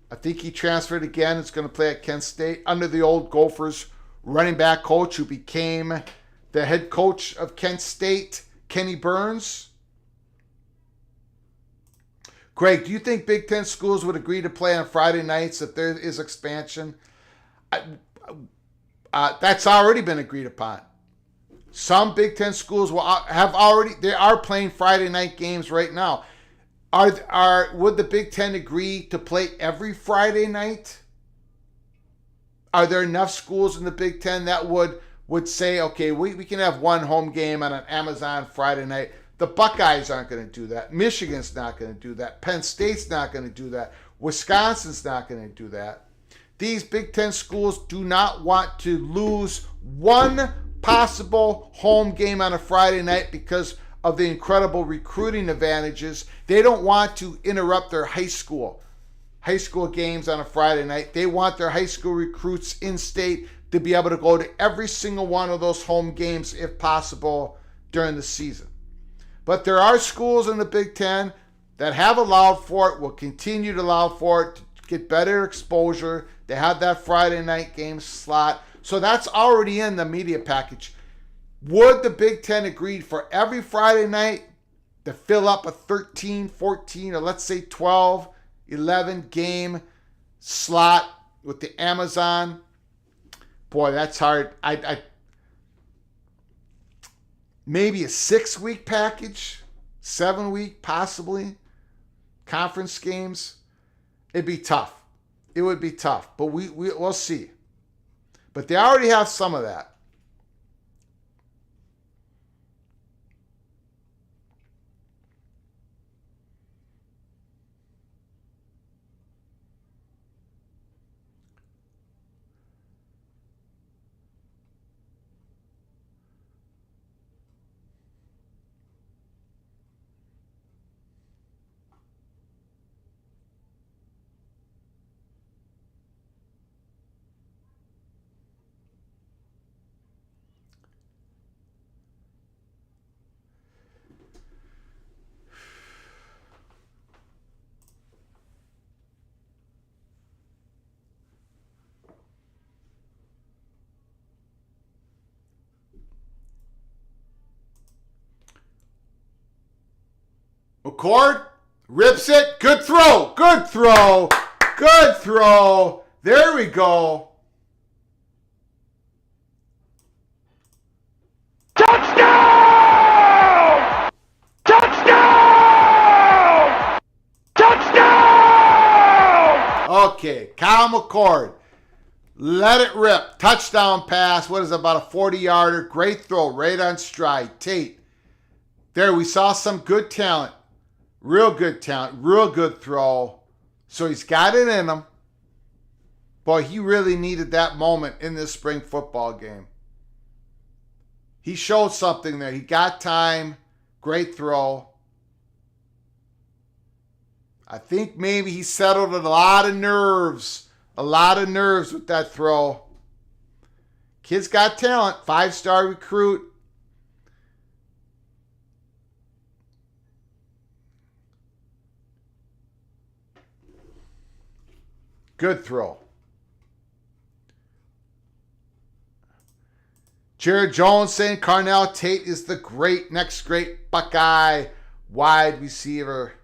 A: I think he transferred again. It's going to play at Kent State under the old Gophers running back coach who became the head coach of Kent State, Kenny Burns. Greg, do you think Big Ten schools would agree to play on Friday nights if there is expansion? That's already been agreed upon. Some Big Ten schools they are playing Friday night games right now. Would the Big Ten agree to play every Friday night? Are there enough schools in the Big Ten that would say, okay, we can have one home game on an Amazon Friday night? The Buckeyes aren't going to do that. Michigan's not going to do that. Penn State's not going to do that. Wisconsin's not going to do that. These Big Ten schools do not want to lose one possible home game on a Friday night because of the incredible recruiting advantages. They don't want to interrupt their high school games on a Friday night. They want their high school recruits in state to be able to go to every single one of those home games if possible during the season. But there are schools in the Big Ten that have allowed for it, will continue to allow for it, to get better exposure. They have that Friday night game slot. So that's already in the media package. Would the Big Ten agree for every Friday night to fill up a 13, 14, or let's say 12, 11 game slot with the Amazon? Boy, that's hard. Maybe a 6-week package, 7-week possibly, conference games. It'd be tough. It would be tough, but we'll see. But they already have some of that. McCord rips it. Good throw. Good throw. Good throw. There we go.
D: Touchdown! Touchdown! Touchdown!
A: Okay, Kyle McCord. Let it rip. Touchdown pass. What is it, about a 40-yarder? Great throw. Right on stride. Tate. There, we saw some good talent. Real good talent. Real good throw. So he's got it in him. Boy, he really needed that moment in this spring football game. He showed something there. He got time. Great throw. I think maybe he settled a lot of nerves. A lot of nerves with that throw. Kid's got talent. 5-star recruit. Good throw. Jared Jones saying Carnell Tate is the next great Buckeye wide receiver.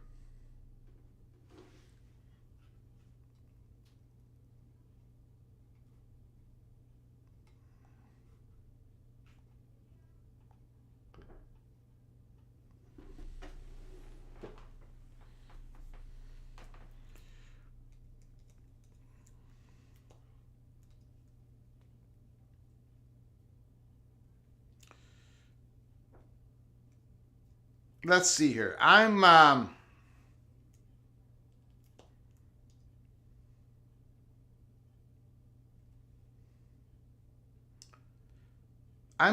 A: Let's see here. I'm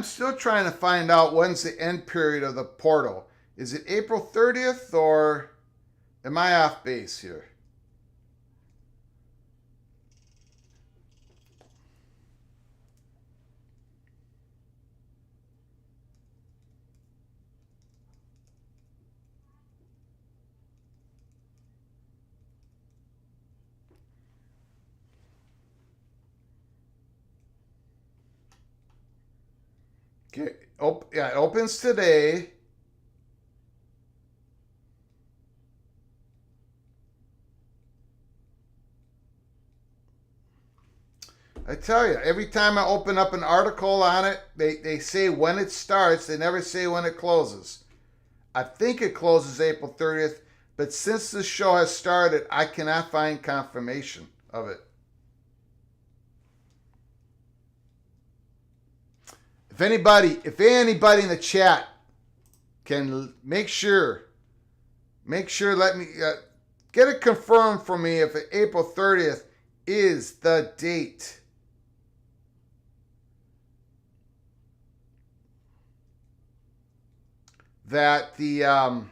A: still trying to find out when's the end period of the portal. Is it April 30th or am I off base here? Okay. Yeah, it opens today. I tell you, every time I open up an article on it, they say when it starts. They never say when it closes. I think it closes April 30th, but since this show has started, I cannot find confirmation of it. If anybody in the chat can make sure, let me get it confirmed for me if April 30th is the date. That the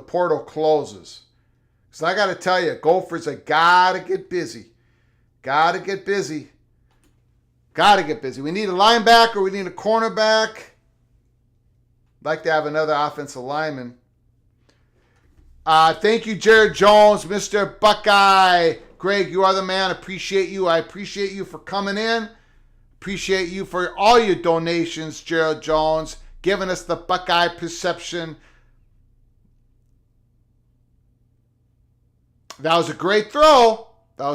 A: portal closes. So I got to tell you, Gophers have got to get busy. Got to get busy. We need a linebacker. We need a cornerback. I'd like to have another offensive lineman. Thank you, Jared Jones, Mr. Buckeye. Greg, you are the man. Appreciate you. I appreciate you for coming in. Appreciate you for all your donations, Gerald Jones, giving us the Buckeye perception. That was a great throw. By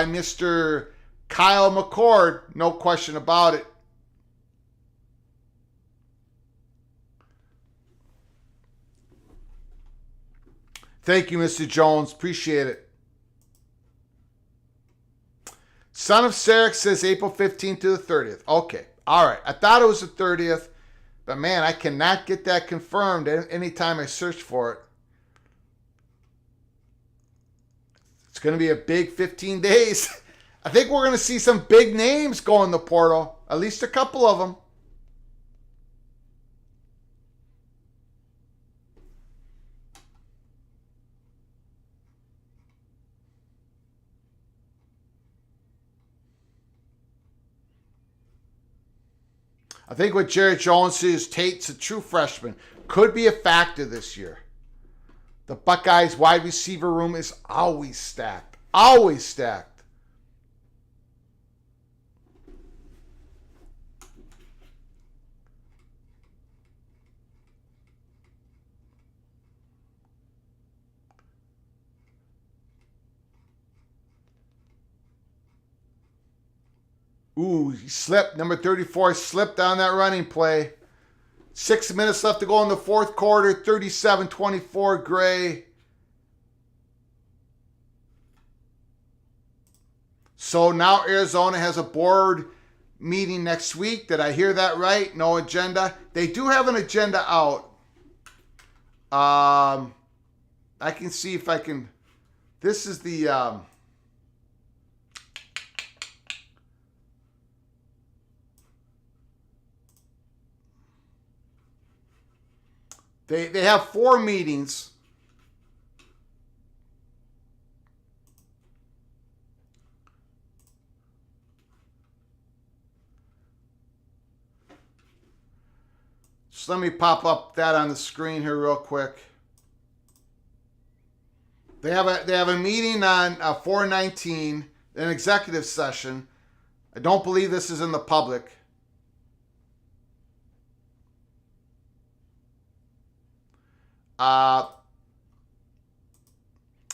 A: Mr. Kyle McCord. No question about it. Thank you, Mr. Jones. Appreciate it. Son of Sarek says April 15th to the 30th. Okay. All right. I thought it was the 30th, but man, I cannot get that confirmed anytime I search for it. It's going to be a big 15 days. I think we're going to see some big names go in the portal, at least a couple of them. I think what Jared Jones says, Tate's a true freshman, could be a factor this year. The Buckeyes wide receiver room is always stacked. Always stacked. Ooh, he slipped. Number 34 slipped on that running play. 6 minutes left to go in the fourth quarter. 37-24 Gray. So now Arizona has a board meeting next week. Did I hear that right? No agenda. They do have an agenda out. I can see if I can. This is the... They have 4 meetings. Just let me pop up that on the screen here real quick. They have a meeting on 4/19, an executive session. I don't believe this is in the public.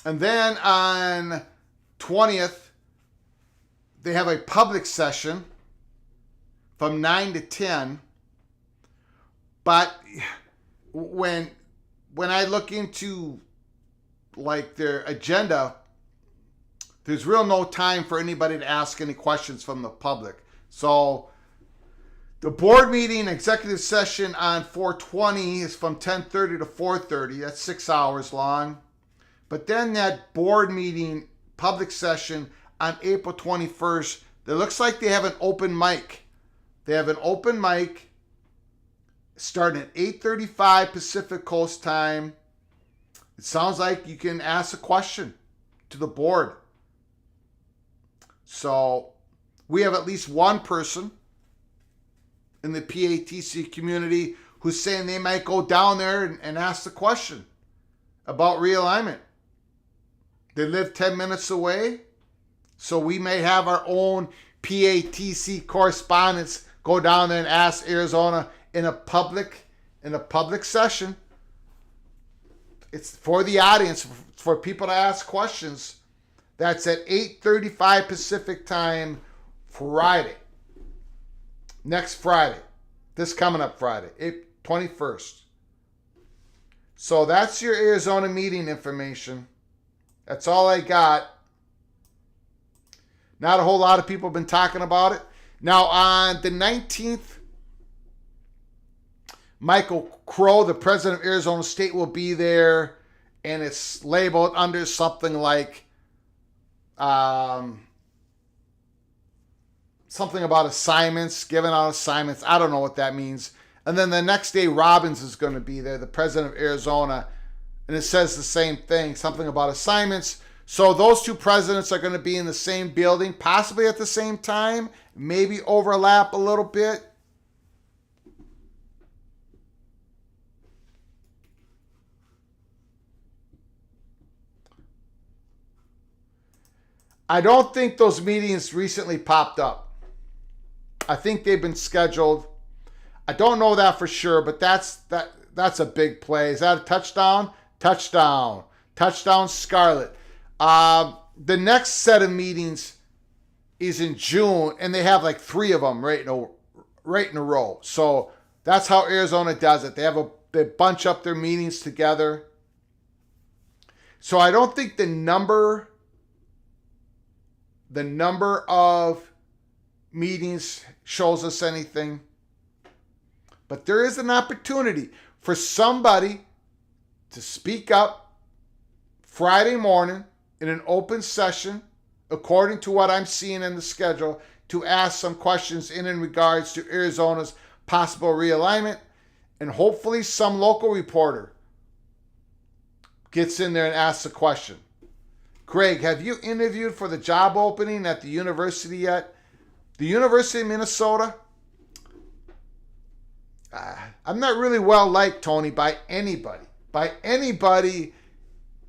A: And then on 20th, they have a public session from 9 to 10. But when I look into like their agenda, there's real no time for anybody to ask any questions from the public. So the board meeting executive session on 4/20 is from 10:30 to 4:30. That's 6 hours long. But then that board meeting public session on April 21st, it looks like they have an open mic. They have an open mic starting at 8:35 Pacific Coast time. It sounds like you can ask a question to the board. So we have at least one person in the PATC community who's saying they might go down there and ask the question about realignment. They live 10 minutes away. So we may have our own PATC correspondents go down there and ask Arizona in a public session. It's for the audience, for people to ask questions. That's at 8:35 Pacific time, Friday. Next Friday. This coming up Friday, April 21st. So that's your Arizona meeting information. That's all I got. Not a whole lot of people have been talking about it. Now, on the 19th, Michael Crow, the president of Arizona State, will be there, and it's labeled under something like something about assignments, giving out assignments. I don't know what that means. And then the next day, Robbins is going to be there, the president of Arizona, and it says the same thing, something about assignments. So those two presidents are going to be in the same building, possibly at the same time, maybe overlap a little bit. I don't think those meetings recently popped up. I think they've been scheduled. I don't know that for sure, but that's a big play. Is that a touchdown? Touchdown. Touchdown, Scarlet. The next set of meetings is in June, and they have like 3 of them right in a row. So that's how Arizona does it. They bunch up their meetings together. So I don't think the number of meetings shows us anything. But there is an opportunity for somebody to speak up Friday morning in an open session, according to what I'm seeing in the schedule, to ask some questions in regards to Arizona's possible realignment. And hopefully some local reporter gets in there and asks a question. Greg, have you interviewed for the job opening at the university yet? The University of Minnesota? I'm not really well liked, Tony, by anybody. By anybody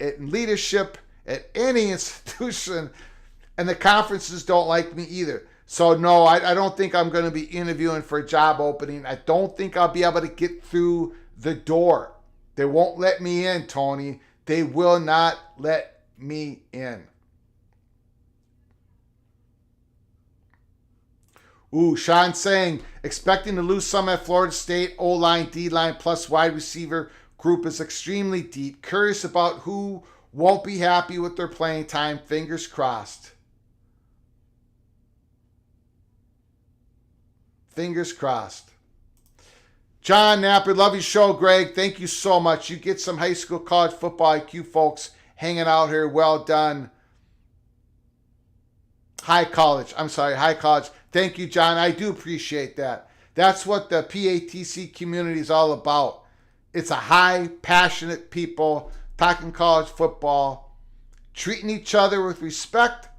A: in leadership at any institution. And the conferences don't like me either. So no, I don't think I'm going to be interviewing for a job opening. I don't think I'll be able to get through the door. They won't let me in, Tony. They will not let me in. Ooh, Sean saying, expecting to lose some at Florida State. O-line, D-line, plus wide receiver group is extremely deep. Curious about who won't be happy with their playing time. Fingers crossed. Fingers crossed. John Napper, love your show, Greg. Thank you so much. You get some high school, college football IQ folks hanging out here. Well done. High college. Thank you, John. I do appreciate that. That's what the PATC community is all about. It's a high, passionate people talking college football, treating each other with respect,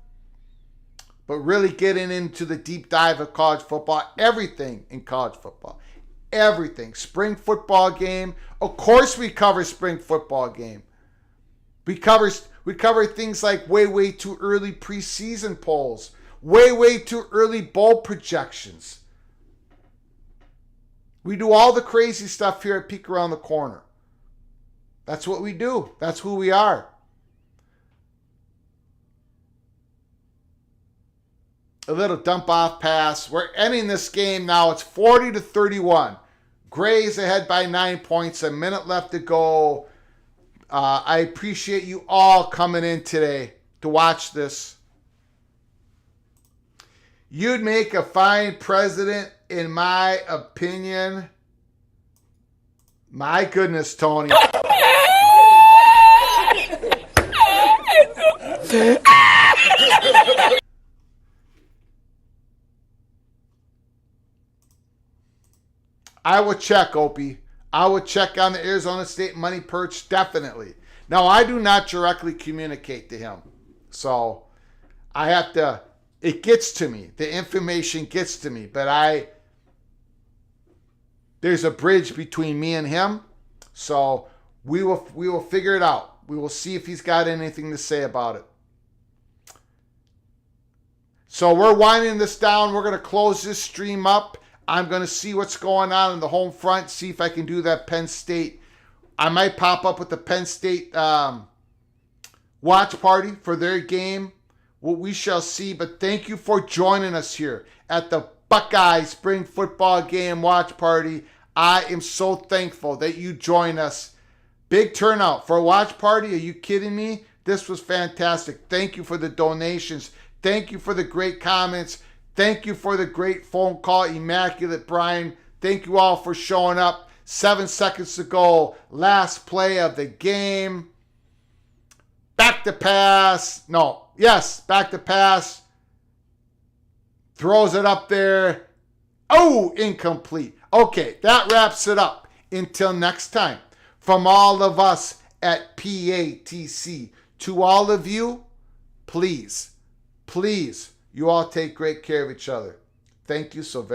A: but really getting into the deep dive of college football, everything in college football. Everything. Spring football game. Of course we cover spring football game. We cover things like way too early preseason polls. Way too early bowl projections. We do all the crazy stuff here at Peek Around the Corner. That's what we do. That's who we are. A little dump off pass. We're ending this game now. It's 40-31. Gray's ahead by 9 points. A minute left to go. I appreciate you all coming in today to watch this. You'd make a fine president, in my opinion. My goodness, Tony. I will check, Opie. I will check on the Arizona State money perch, definitely. Now, I do not directly communicate to him. So, I have to, it gets to me. The information gets to me. But there's a bridge between me and him. So, we will figure it out. We will see if he's got anything to say about it. So we're winding this down. We're going to close this stream up. I'm going to see what's going on in the home front, see if I can do that Penn State. I might pop up with the Penn State watch party for their game. What we shall see. But thank you for joining us here at the Buckeye Spring Football Game watch party. I am so thankful that you joined us. Big turnout for a watch party. Are you kidding me? This was fantastic. Thank you for the donations. Thank you for the great comments. Thank you for the great phone call, Immaculate Brian. Thank you all for showing up. 7 seconds to go. Last play of the game. Back to pass. No. Yes, back to pass. Throws it up there. Oh, incomplete. Okay, that wraps it up. Until next time, from all of us at PATC, to all of you, please, you all take great care of each other. Thank you so very much.